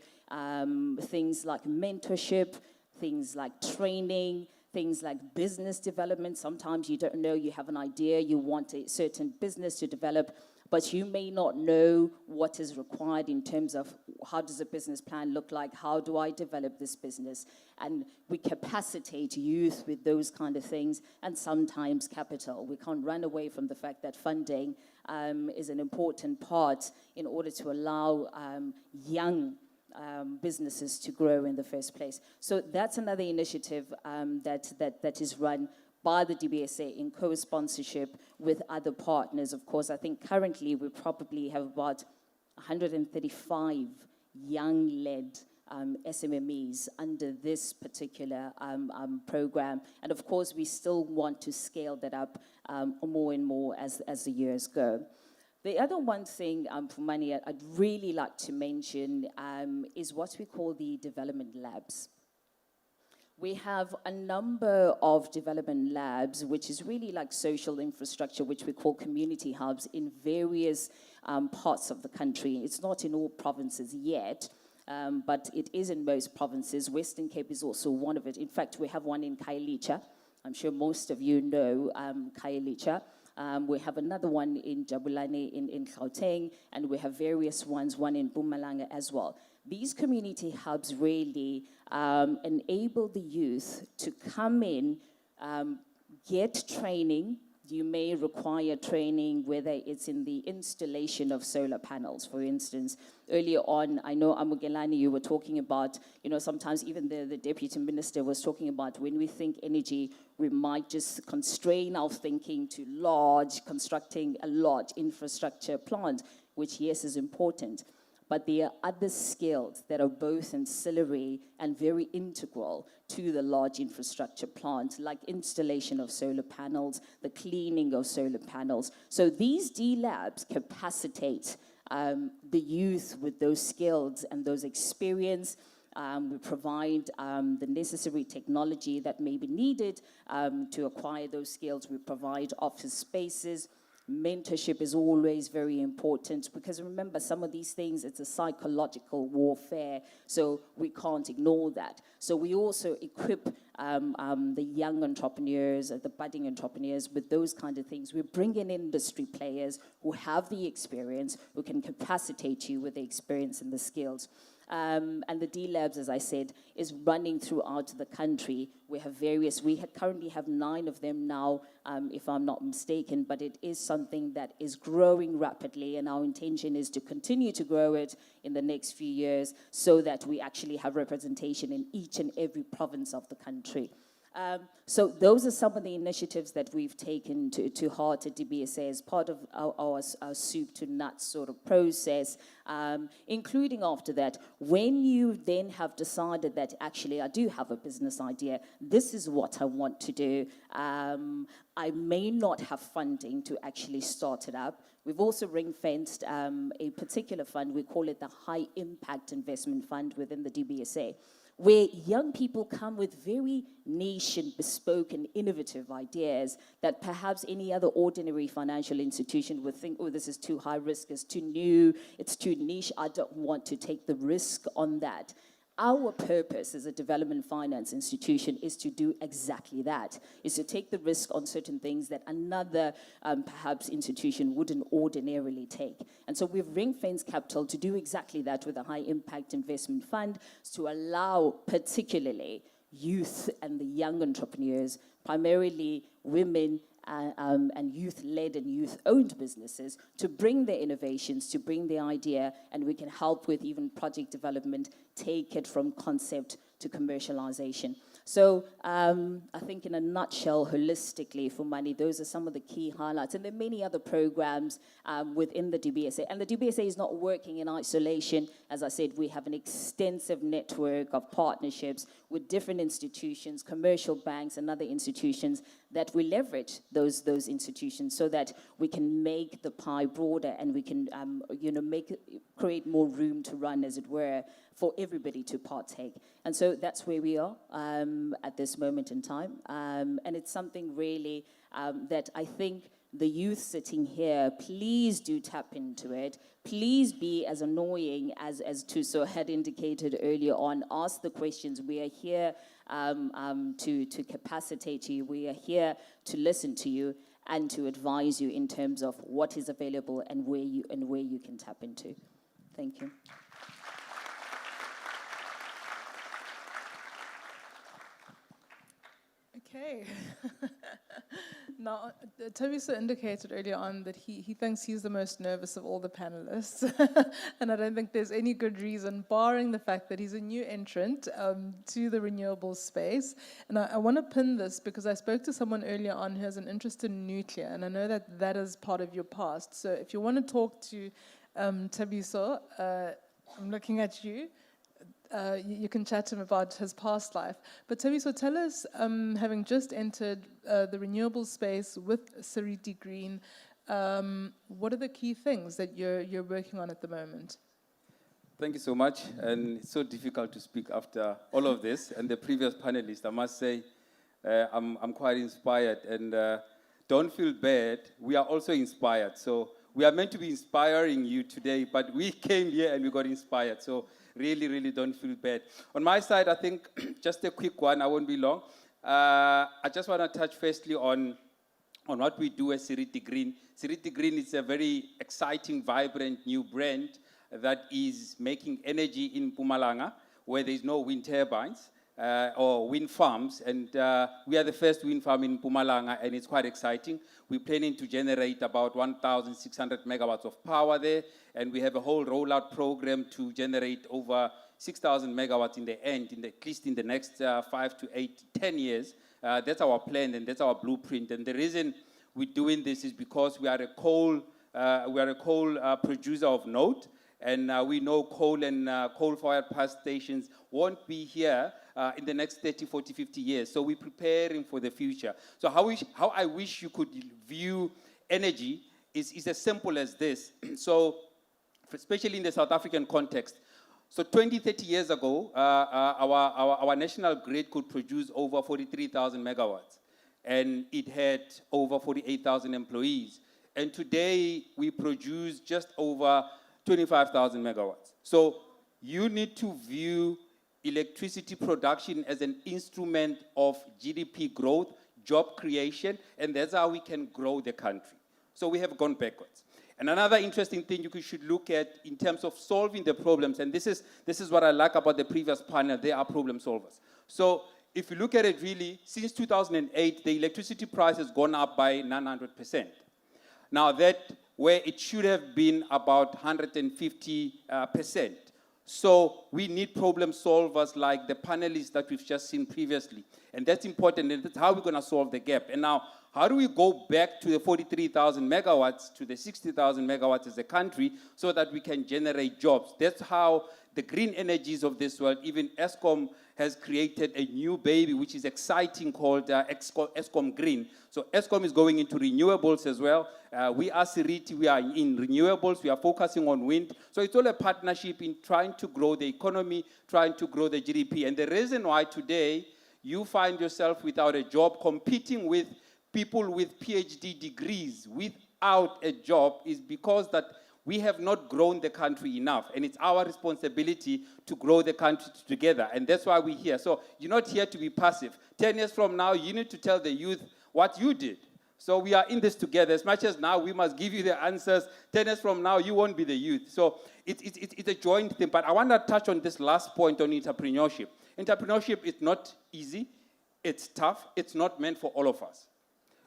things like mentorship, things like training, things like business development. Sometimes you don't know, you have an idea, you want a certain business to develop, but you may not know what is required in terms of how does a business plan look like, how do I develop this business? And we capacitate youth with those kind of things, and sometimes capital. We can't run away from the fact that funding is an important part in order to allow young businesses to grow in the first place. So that's another initiative that is run by the DBSA in co-sponsorship with other partners. Of course, I think currently we probably have about 135 young-led SMMEs under this particular program. And of course, we still want to scale that up more and more as the years go. The other one thing for money I'd really like to mention is what we call the development labs. We have a number of development labs, which is really like social infrastructure, which we call community hubs in various parts of the country. It's not in all provinces yet, but it is in most provinces. Western Cape is also one of it. In fact, we have one in Khayelitsha. I'm sure most of you know Khayelitsha. We have another one in Jabulani in Gauteng, and we have various ones, one in Mpumalanga as well. These community hubs really enable the youth to come in, get training. You may require training, whether it's in the installation of solar panels, for instance. Earlier on, I know, Amugelani, you were talking about, sometimes even the Deputy Minister was talking about when we think energy, we might just constrain our thinking to constructing a large infrastructure plant, which, yes, is important. But there are other skills that are both ancillary and very integral to the large infrastructure plant, like installation of solar panels, the cleaning of solar panels. So these D-Labs capacitate the youth with those skills and those experience. We provide the necessary technology that may be needed to acquire those skills. We provide office spaces. Mentorship is always very important because remember, some of these things, it's a psychological warfare, so we can't ignore that. So we also equip the young entrepreneurs, the budding entrepreneurs with those kind of things. We bring in industry players who have the experience, who can capacitate you with the experience and the skills. And the D-Labs, as I said, is running throughout the country. We have various, currently have 9 of them now, if I'm not mistaken, but it is something that is growing rapidly, and our intention is to continue to grow it in the next few years so that we actually have representation in each and every province of the country. So those are some of the initiatives that we've taken to heart at DBSA as part of our soup to nuts sort of process, including after that, when you then have decided that actually I do have a business idea, this is what I want to do, I may not have funding to actually start it up. We've also ring-fenced a particular fund, we call it the High Impact Investment Fund within the DBSA, where young people come with very niche and bespoke and innovative ideas that perhaps any other ordinary financial institution would think, oh, this is too high risk, it's too new, it's too niche, I don't want to take the risk on that. Our purpose as a development finance institution is to do exactly that, is to take the risk on certain things that another perhaps institution wouldn't ordinarily take. And so we've ring-fenced capital to do exactly that with a high impact investment fund to allow particularly youth and the young entrepreneurs, primarily women and youth-led and youth-owned businesses, to bring their innovations, to bring their idea, and we can help with even project development, take it from concept to commercialization. So I think in a nutshell, holistically for money, those are some of the key highlights. And there are many other programs within the DBSA. And the DBSA is not working in isolation. As I said, we have an extensive network of partnerships with different institutions, commercial banks and other institutions that we leverage those institutions so that we can make the pie broader and we can create more room to run, as it were, for everybody to partake. And so that's where we are at this moment in time. And it's something really that I think the youth sitting here, please do tap into it. Please be as annoying as Tuso had indicated earlier on. Ask the questions. We are here to capacitate you. We are here to listen to you and to advise you in terms of what is available and where you can tap into. Thank you.
Okay. Now, Thabiso indicated earlier on that he thinks he's the most nervous of all the panelists. And I don't think there's any good reason, barring the fact that he's a new entrant to the renewable space. And I want to pin this because I spoke to someone earlier on who has an interest in nuclear, and I know that that is part of your past. So if you want to talk to Thabiso, I'm looking at you. You can chat to him about his past life. But Thabiso, tell us, having just entered the renewable space with Seriti Green, what are the key things that you're working on at the moment?
Thank you so much. And it's so difficult to speak after all of this. And the previous panelist, I must say, I'm quite inspired. And don't feel bad. We are also inspired. So we are meant to be inspiring you today, but we came here and we got inspired. So really, really don't feel bad. On my side, I think just a quick one, I won't be long. I just want to touch firstly on what we do at Seriti Green. Seriti Green is a very exciting, vibrant new brand that is making energy in Mpumalanga, where there is no wind turbines or wind farms. And we are the first wind farm in Mpumalanga, and it's quite exciting. We're planning to generate about 1,600 megawatts of power there, and we have a whole rollout program to generate over 6,000 megawatts in the end, at least in the next 5 to 8, 10 years. That's our plan and that's our blueprint. And the reason we're doing this is because we are a coal producer of note, and we know coal and coal-fired power stations won't be here in the next 30, 40, 50 years. So we're preparing for the future. So how I wish you could view energy is as simple as this. So especially in the South African context. So 20, 30 years ago, our national grid could produce over 43,000 megawatts, and it had over 48,000 employees. and today we produce just over 25,000 megawatts. So you need to view electricity production as an instrument of GDP growth, job creation, and that's how we can grow the country. So we have gone backwards. And another interesting thing you should look at in terms of solving the problems, and this is what I like about the previous panel, they are problem solvers. So if you look at it really, since 2008, the electricity price has gone up by 900%. Now that, where it should have been about 150%. So we need problem solvers like the panelists that we've just seen previously. And that's important, and that's how we're going to solve the gap. And now, how do we go back to the 43,000 megawatts, to the 60,000 megawatts as a country, so that we can generate jobs? That's how the green energies of this world, even Eskom has created a new baby, which is exciting, called Eskom Green. So Eskom is going into renewables as well. We are Siriti, we are in renewables, we are focusing on wind. So it's all a partnership in trying to grow the economy, trying to grow the GDP. And the reason why today you find yourself without a job, competing with people with PhD degrees without a job, is because that we have not grown the country enough, and it's our responsibility to grow the country together, and that's why we're here. So you're not here to be passive. 10 years from now, you need to tell the youth what you did. So we are in this together. As much as now we must give you the answers, 10 years from now, you won't be the youth. So it's a joint thing, but I want to touch on this last point on entrepreneurship. Entrepreneurship is not easy, it's tough, it's not meant for all of us.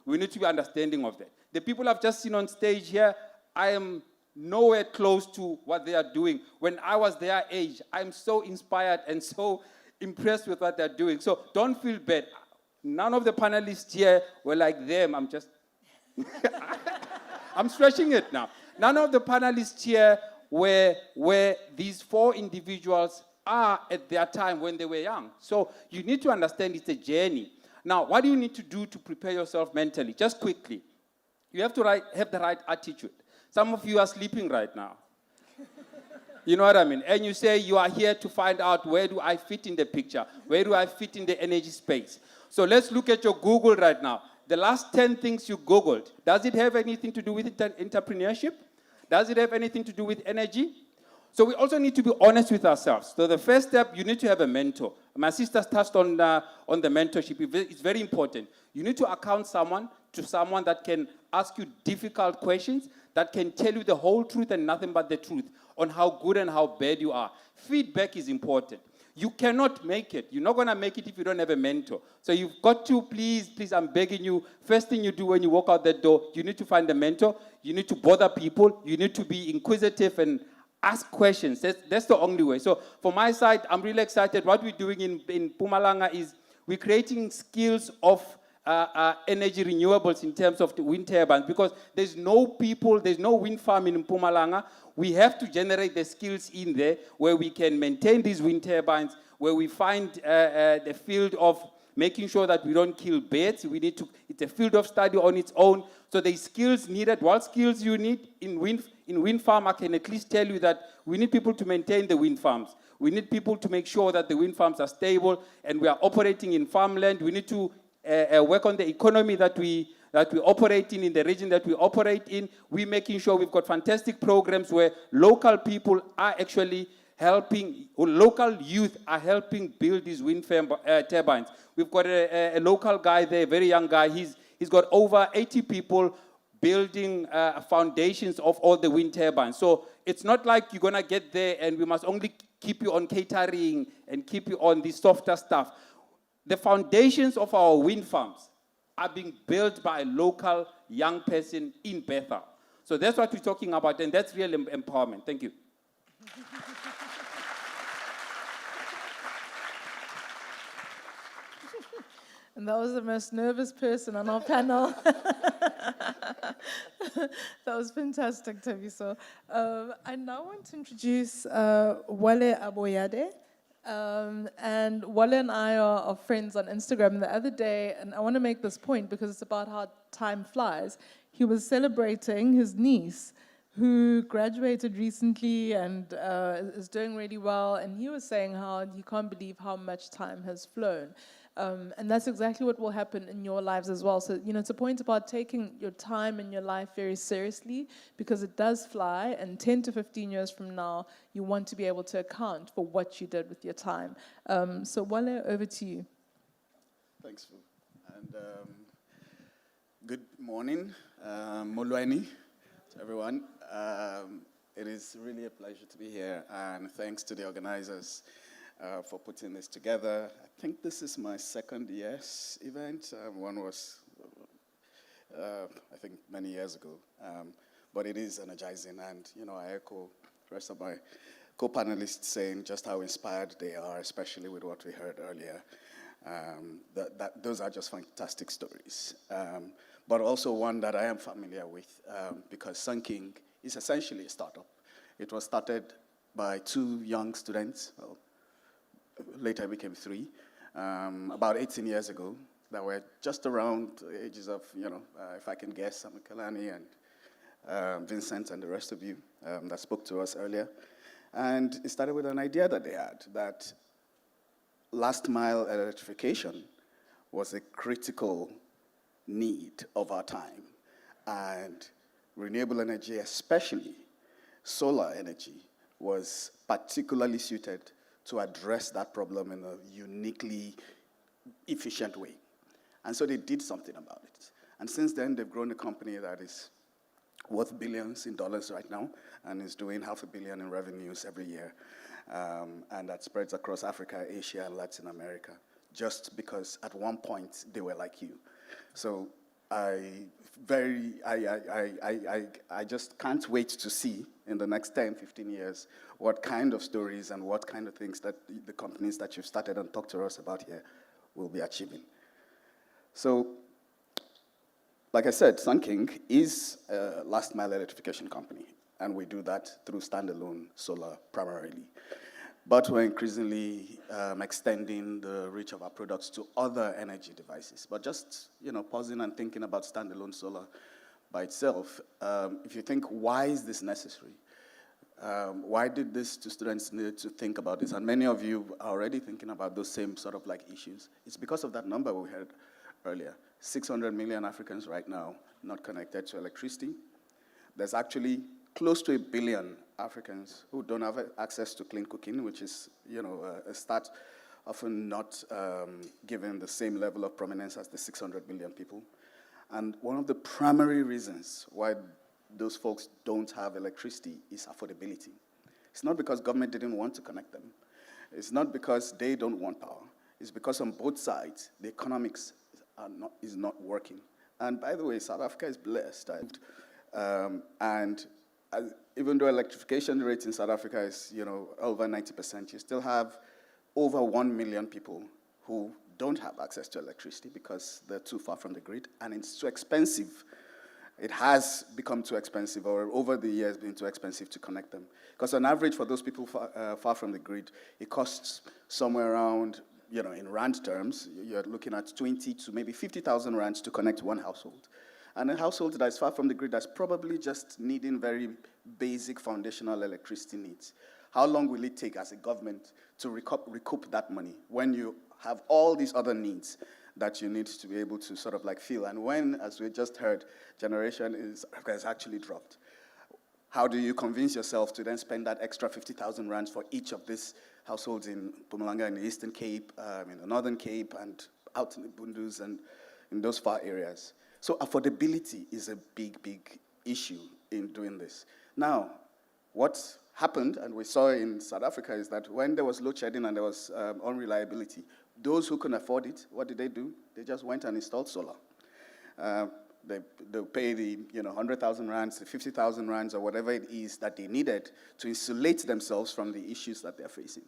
We need to be understanding of that. The people I've just seen on stage here, I am nowhere close to what they are doing. When I was their age, I'm so inspired and so impressed with what they're doing. So don't feel bad. None of the panelists here were like them. I'm just, I'm stretching it now. None of the panelists here were these four individuals are at their time when they were young. So you need to understand it's a journey. Now, what do you need to do to prepare yourself mentally? Just quickly. You have to have the right attitude. Some of you are sleeping right now. You know what I mean? And you say you are here to find out, where do I fit in the picture? Where do I fit in the energy space? So let's look at your Google right now. The last 10 things you Googled, does it have anything to do with entrepreneurship? Does it have anything to do with energy? So we also need to be honest with ourselves. So the first step, you need to have a mentor. My sister touched on the mentorship. It's very important. You need to account someone that can ask you difficult questions, that can tell you the whole truth and nothing but the truth on how good and how bad you are. Feedback is important. You cannot make it. You're not going to make it if you don't have a mentor. So you've got to, please, I'm begging you, first thing you do when you walk out that door, you need to find a mentor. You need to bother people. You need to be inquisitive and ask questions. That's the only way. So from my side, I'm really excited. What we're doing in Mpumalanga is we're creating skills of energy renewables in terms of the wind turbines, because there's no wind farm in Mpumalanga. We have to generate the skills in there where we can maintain these wind turbines, where we find the field of making sure that we don't kill birds. It's a field of study on its own. So there's skills needed. What skills you need in wind farm, I can at least tell you that we need people to maintain the wind farms. We need people to make sure that the wind farms are stable and we are operating in farmland. We need to work on the economy that we operate in the region that we operate in. We're making sure we've got fantastic programs where local people are actually helping, or local youth are helping build these wind turbines. We've got a local guy there, a very young guy. He's got over 80 people building foundations of all the wind turbines. So it's not like you're going to get there and we must only keep you on catering and keep you on the softer stuff. The foundations of our wind farms are being built by a local young person in Bethel. So that's what we're talking about, and that's real empowerment. Thank you.
And that was the most nervous person on our panel. That was fantastic, Thabiso. I now want to introduce Wale Aboyade. And Wale and I are friends on Instagram. The other day, and I want to make this point because it's about how time flies, he was celebrating his niece who graduated recently and is doing really well, and he was saying how he can't believe how much time has flown. And that's exactly what will happen in your lives as well. So, it's a point about taking your time in your life very seriously, because it does fly, and 10 to 15 years from now, you want to be able to account for what you did with your time. So Wale, over to you.
Thanks, Fu. And good morning, Molweni, to everyone. It is really a pleasure to be here, and thanks to the organizers for putting this together. I think this is my second YES event. One was, I think, many years ago. But it is energizing, and I echo the rest of my co-panelists saying just how inspired they are, especially with what we heard earlier. Those are just fantastic stories. But also one that I am familiar with, because Sunking is essentially a startup. It was started by 2 young students, well, later it became 3, about 18 years ago, that were just around the ages of, if I can guess, Amakalani and Vincent and the rest of you that spoke to us earlier. And it started with an idea that they had, that last mile electrification was a critical need of our time. And renewable energy, especially solar energy, was particularly suited to address that problem in a uniquely efficient way. And so they did something about it. And since then, they've grown a company that is worth billions in dollars right now, and is doing $500 million in revenues every year. And that spreads across Africa, Asia, and Latin America, just because at one point they were like you. So I just can't wait to see in the next 10, 15 years what kind of stories and what kind of things that the companies that you've started and talked to us about here will be achieving. So, like I said, Sunking is a last mile electrification company, and we do that through standalone solar primarily. But we're increasingly extending the reach of our products to other energy devices. But just, pausing and thinking about standalone solar by itself, if you think, why is this necessary? Why did these 2 students need to think about this? And many of you are already thinking about those same sort of issues. It's because of that number we heard earlier. 600 million Africans right now not connected to electricity. There's actually close to 1 billion Africans who don't have access to clean cooking, which is, a stat often not given the same level of prominence as the 600 million people. And one of the primary reasons why those folks don't have electricity is affordability. It's not because government didn't want to connect them. It's not because they don't want power. It's because on both sides, the economics is not working. And by the way, South Africa is blessed. Even though electrification rate in South Africa is, over 90%, you still have over 1 million people who don't have access to electricity because they're too far from the grid, and it's too expensive. It has become too expensive, or over the years been too expensive to connect them. Because on average, for those people far from the grid, it costs somewhere around, in rand terms, you're looking at 20 to maybe 50,000 rands to connect one household. And a household that is far from the grid that's probably just needing very basic foundational electricity needs. How long will it take as a government to recoup that money when you have all these other needs that you need to be able to sort of fill? And when, as we just heard, generation has actually dropped. How do you convince yourself to then spend that extra 50,000 rands for each of these households in Mpumalanga, in the Eastern Cape, in the Northern Cape, and out in the Bundus and in those far areas? So affordability is a big, big issue in doing this. Now, what happened, and we saw in South Africa, is that when there was load shedding and there was unreliability, those who couldn't afford it, what did they do? They just went and installed solar. They pay the 100,000 rands, the 50,000 rands, or whatever it is that they needed to insulate themselves from the issues that they're facing.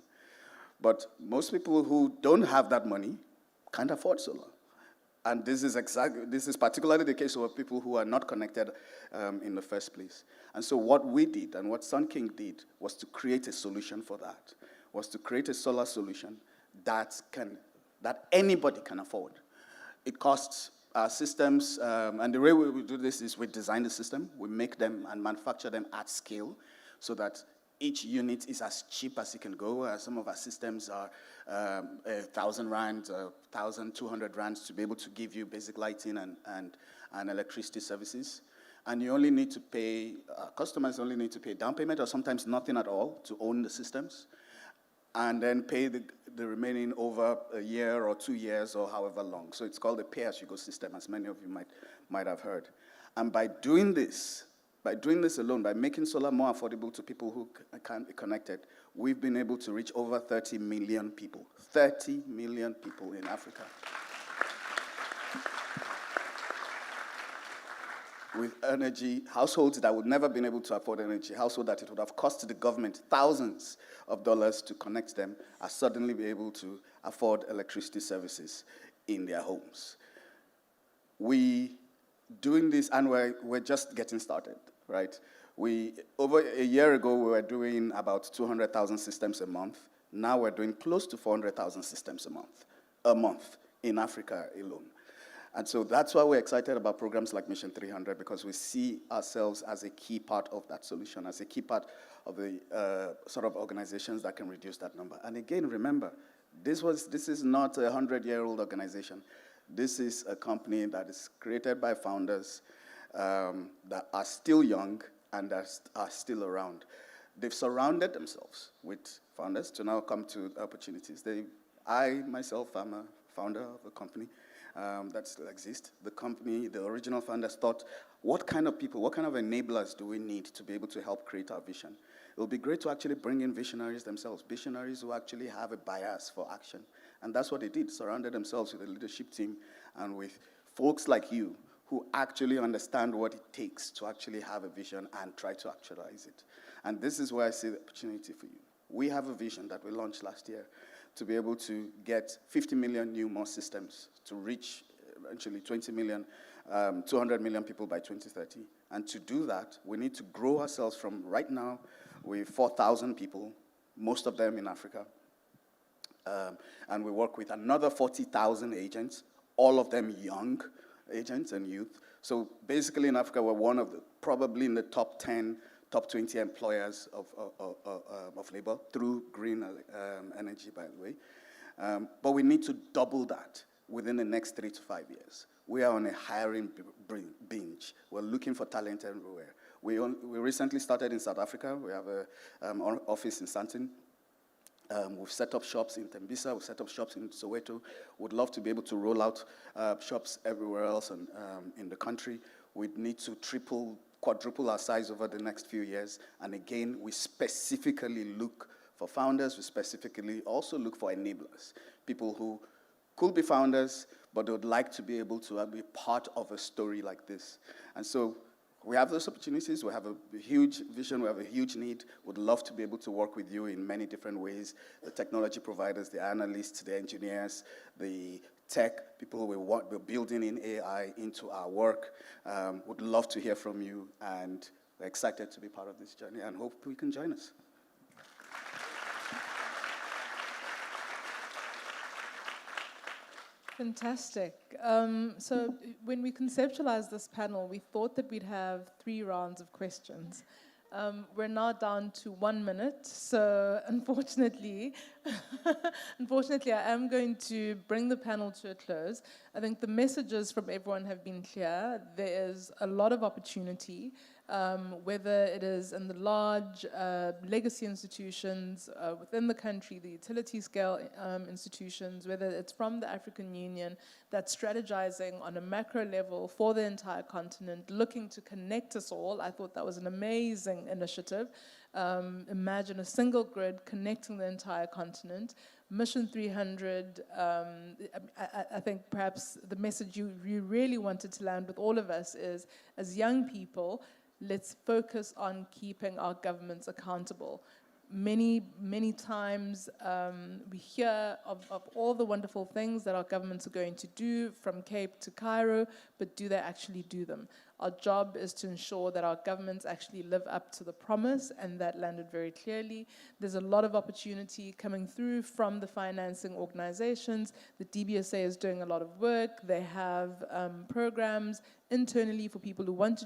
But most people who don't have that money can't afford solar. And this is particularly the case for people who are not connected in the first place. And so what we did and what Sunking did was to create a solution for that, was to create a solar solution that anybody can afford. It costs our systems, and the way we do this is we design the system, we make them and manufacture them at scale so that each unit is as cheap as it can go. Some of our systems are 1,000 rand, 1,200 rands to be able to give you basic lighting and electricity services. And you only need to pay, customers only need to pay down payment or sometimes nothing at all to own the systems, and then pay the remaining over a year or 2 years or however long. So it's called a pay-as-you-go system, as many of you might have heard. And by doing this alone, by making solar more affordable to people who can't be connected, we've been able to reach over 30 million people. 30 million people in Africa. With energy, households that would never been able to afford energy, households that it would have cost the government thousands of dollars to connect them, are suddenly be able to afford electricity services in their homes. We doing this, and we're just getting started, right? Over a year ago, we were doing about 200,000 systems a month. Now we're doing close to 400,000 systems a month in Africa alone. And so that's why we're excited about programs like Mission 300, because we see ourselves as a key part of that solution, as a key part of the sort of organizations that can reduce that number. And again, remember, this is not a 100-year-old organization. This is a company that is created by founders that are still young and that are still around. They've surrounded themselves with founders to now come to opportunities. I, myself, am a founder of a company that still exists. The company, the original founders thought, what kind of people, what kind of enablers do we need to be able to help create our vision? It would be great to actually bring in visionaries themselves, visionaries who actually have a bias for action. And that's what they did, surrounded themselves with a leadership team and with folks like you who actually understand what it takes to actually have a vision and try to actualize it. And this is where I see the opportunity for you. We have a vision that we launched last year to be able to get 50 million more systems to reach eventually 20 million, 200 million people by 2030. And to do that, we need to grow ourselves from right now with 4,000 people, most of them in Africa. And we work with another 40,000 agents, all of them young agents and youth. So basically in Africa, we're one of probably in the top 10, top 20 employers of labor through green energy, by the way. But we need to double that within the next 3 to 5 years. We are on a hiring binge. We're looking for talent everywhere. We recently started in South Africa. We have an office in Sandton. We've set up shops in Tembisa. We've set up shops in Soweto. Would love to be able to roll out shops everywhere else in the country. We need to quadruple our size over the next few years. And again, we specifically look for founders. We specifically also look for enablers, people who could be founders, but they would like to be able to be part of a story like this. And so we have those opportunities. We have a huge vision. We have a huge need. Would love to be able to work with you in many different ways. The technology providers, the analysts, the engineers, the tech, people we're building in AI into our work. Would love to hear from you, and we're excited to be part of this journey and hope we can join us.
Fantastic. So when we conceptualized this panel, we thought that we'd have 3 rounds of questions. We're now down to 1 minute, so unfortunately, I am going to bring the panel to a close. I think the messages from everyone have been clear. There is a lot of opportunity, whether it is in the large legacy institutions within the country, the utility scale institutions, whether it's from the African Union that's strategizing on a macro level for the entire continent, looking to connect us all. I thought that was an amazing initiative. Imagine a single grid connecting the entire continent. Mission 300, I think perhaps the message you really wanted to land with all of us is, as young people, let's focus on keeping our governments accountable. Many, many times we hear of all the wonderful things that our governments are going to do from Cape to Cairo, but do they actually do them? Our job is to ensure that our governments actually live up to the promise, and that landed very clearly. There's a lot of opportunity coming through from the financing organizations. The DBSA is doing a lot of work. They have programs internally for people who want to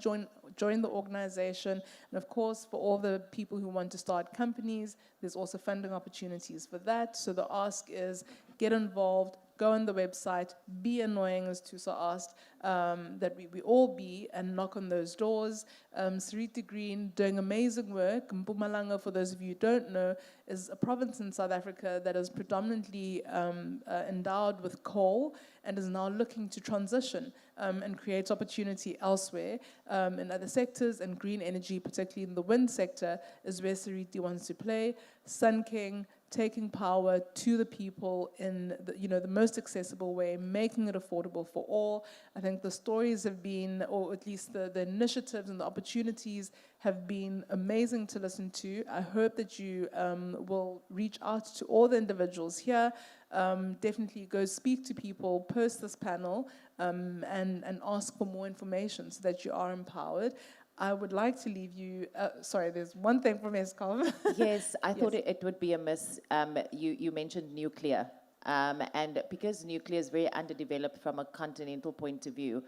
join the organization. And of course, for all the people who want to start companies, there's also funding opportunities for that. So the ask is get involved, go on the website, be annoying, as Tusa asked, that we all be, and knock on those doors. Sarita Green doing amazing work. Mpumalanga, for those of you who don't know, is a province in South Africa that is predominantly endowed with coal and is now looking to transition and create opportunity elsewhere in other sectors, and green energy, particularly in the wind sector, is where Sariti wants to play. Sun King, taking power to the people in the most accessible way, making it affordable for all. I think the stories have been, or at least the initiatives and the opportunities have been amazing to listen to. I hope that you will reach out to all the individuals here. Definitely go speak to people, post this panel, and ask for more information so that you are empowered. I would like to leave you, sorry, there's one thing from Eskom.
Yes, I thought it would be amiss. You mentioned nuclear. And because nuclear is very underdeveloped from a continental point of view,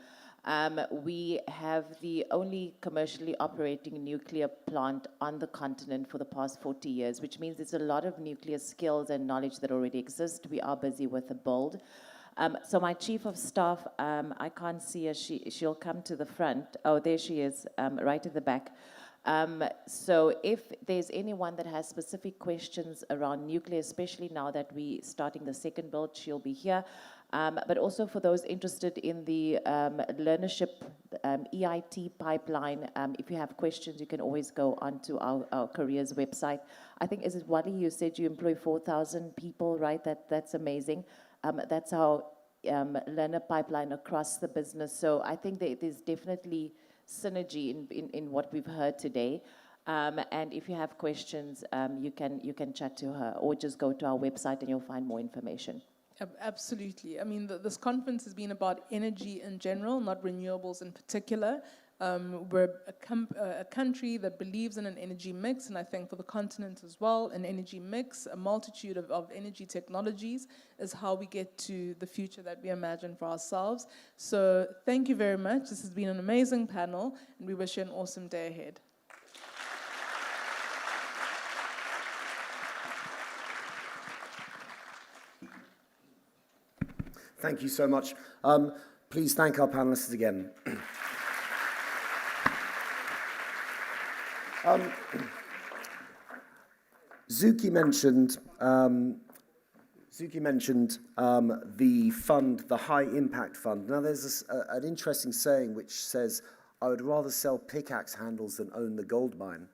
we have the only commercially operating nuclear plant on the continent for the past 40 years, which means there's a lot of nuclear skills and knowledge that already exist. We are busy with a build. So my chief of staff, I can't see her. She'll come to the front. Oh, there she is, right at the back. So if there's anyone that has specific questions around nuclear, especially now that we're starting the second build, she'll be here. But also for those interested in the learnership EIT pipeline, if you have questions, you can always go onto our careers website. I think, is it Wally, you said you employ 4,000 people, right? That's amazing. That's our learner pipeline across the business. So I think there's definitely synergy in what we've heard today. And if you have questions, you can chat to her or just go to our website and you'll find more information.
Absolutely. I mean, this conference has been about energy in general, not renewables in particular. We're a country that believes in an energy mix, and I think for the continent as well, an energy mix, a multitude of energy technologies is how we get to the future that we imagine for ourselves. So thank you very much. This has been an amazing panel, and we wish you an awesome day ahead.
Thank you so much. Please thank our panelists again. Zuki mentioned the fund, the High Impact Fund. Now, there's an interesting saying which says, "I would rather sell pickaxe handles than own the gold mine."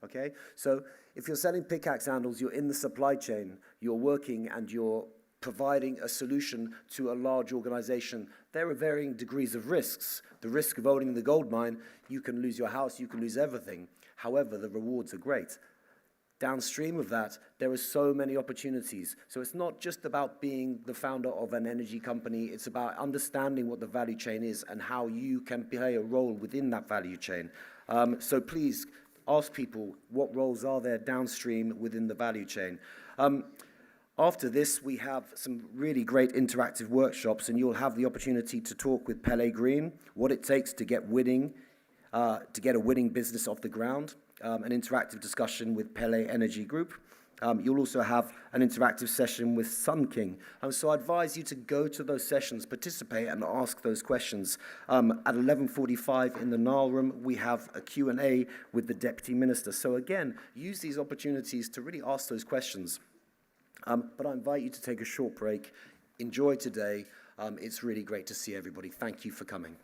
Okay, so if you're selling pickaxe handles, you're in the supply chain, you're working, and you're providing a solution to a large organization. There are varying degrees of risks. The risk of owning the gold mine, you can lose your house, you can lose everything. However, the rewards are great. Downstream of that, there are so many opportunities. So it's not just about being the founder of an energy company, it's about understanding what the value chain is and how you can play a role within that value chain. So please ask people, what roles are there downstream within the value chain? After this, we have some really great interactive workshops, and you'll have the opportunity to talk with Pele Green, what it takes to get a winning business off the ground, an interactive discussion with Pele Energy Group. You'll also have an interactive session with Sun King. So I advise you to go to those sessions, participate, and ask those questions. At 11:45 in the Nile room, we have a Q&A with the Deputy Minister. So again, use these opportunities to really ask those questions. But I invite you to take a short break. Enjoy today. It's really great to see everybody. Thank you for coming.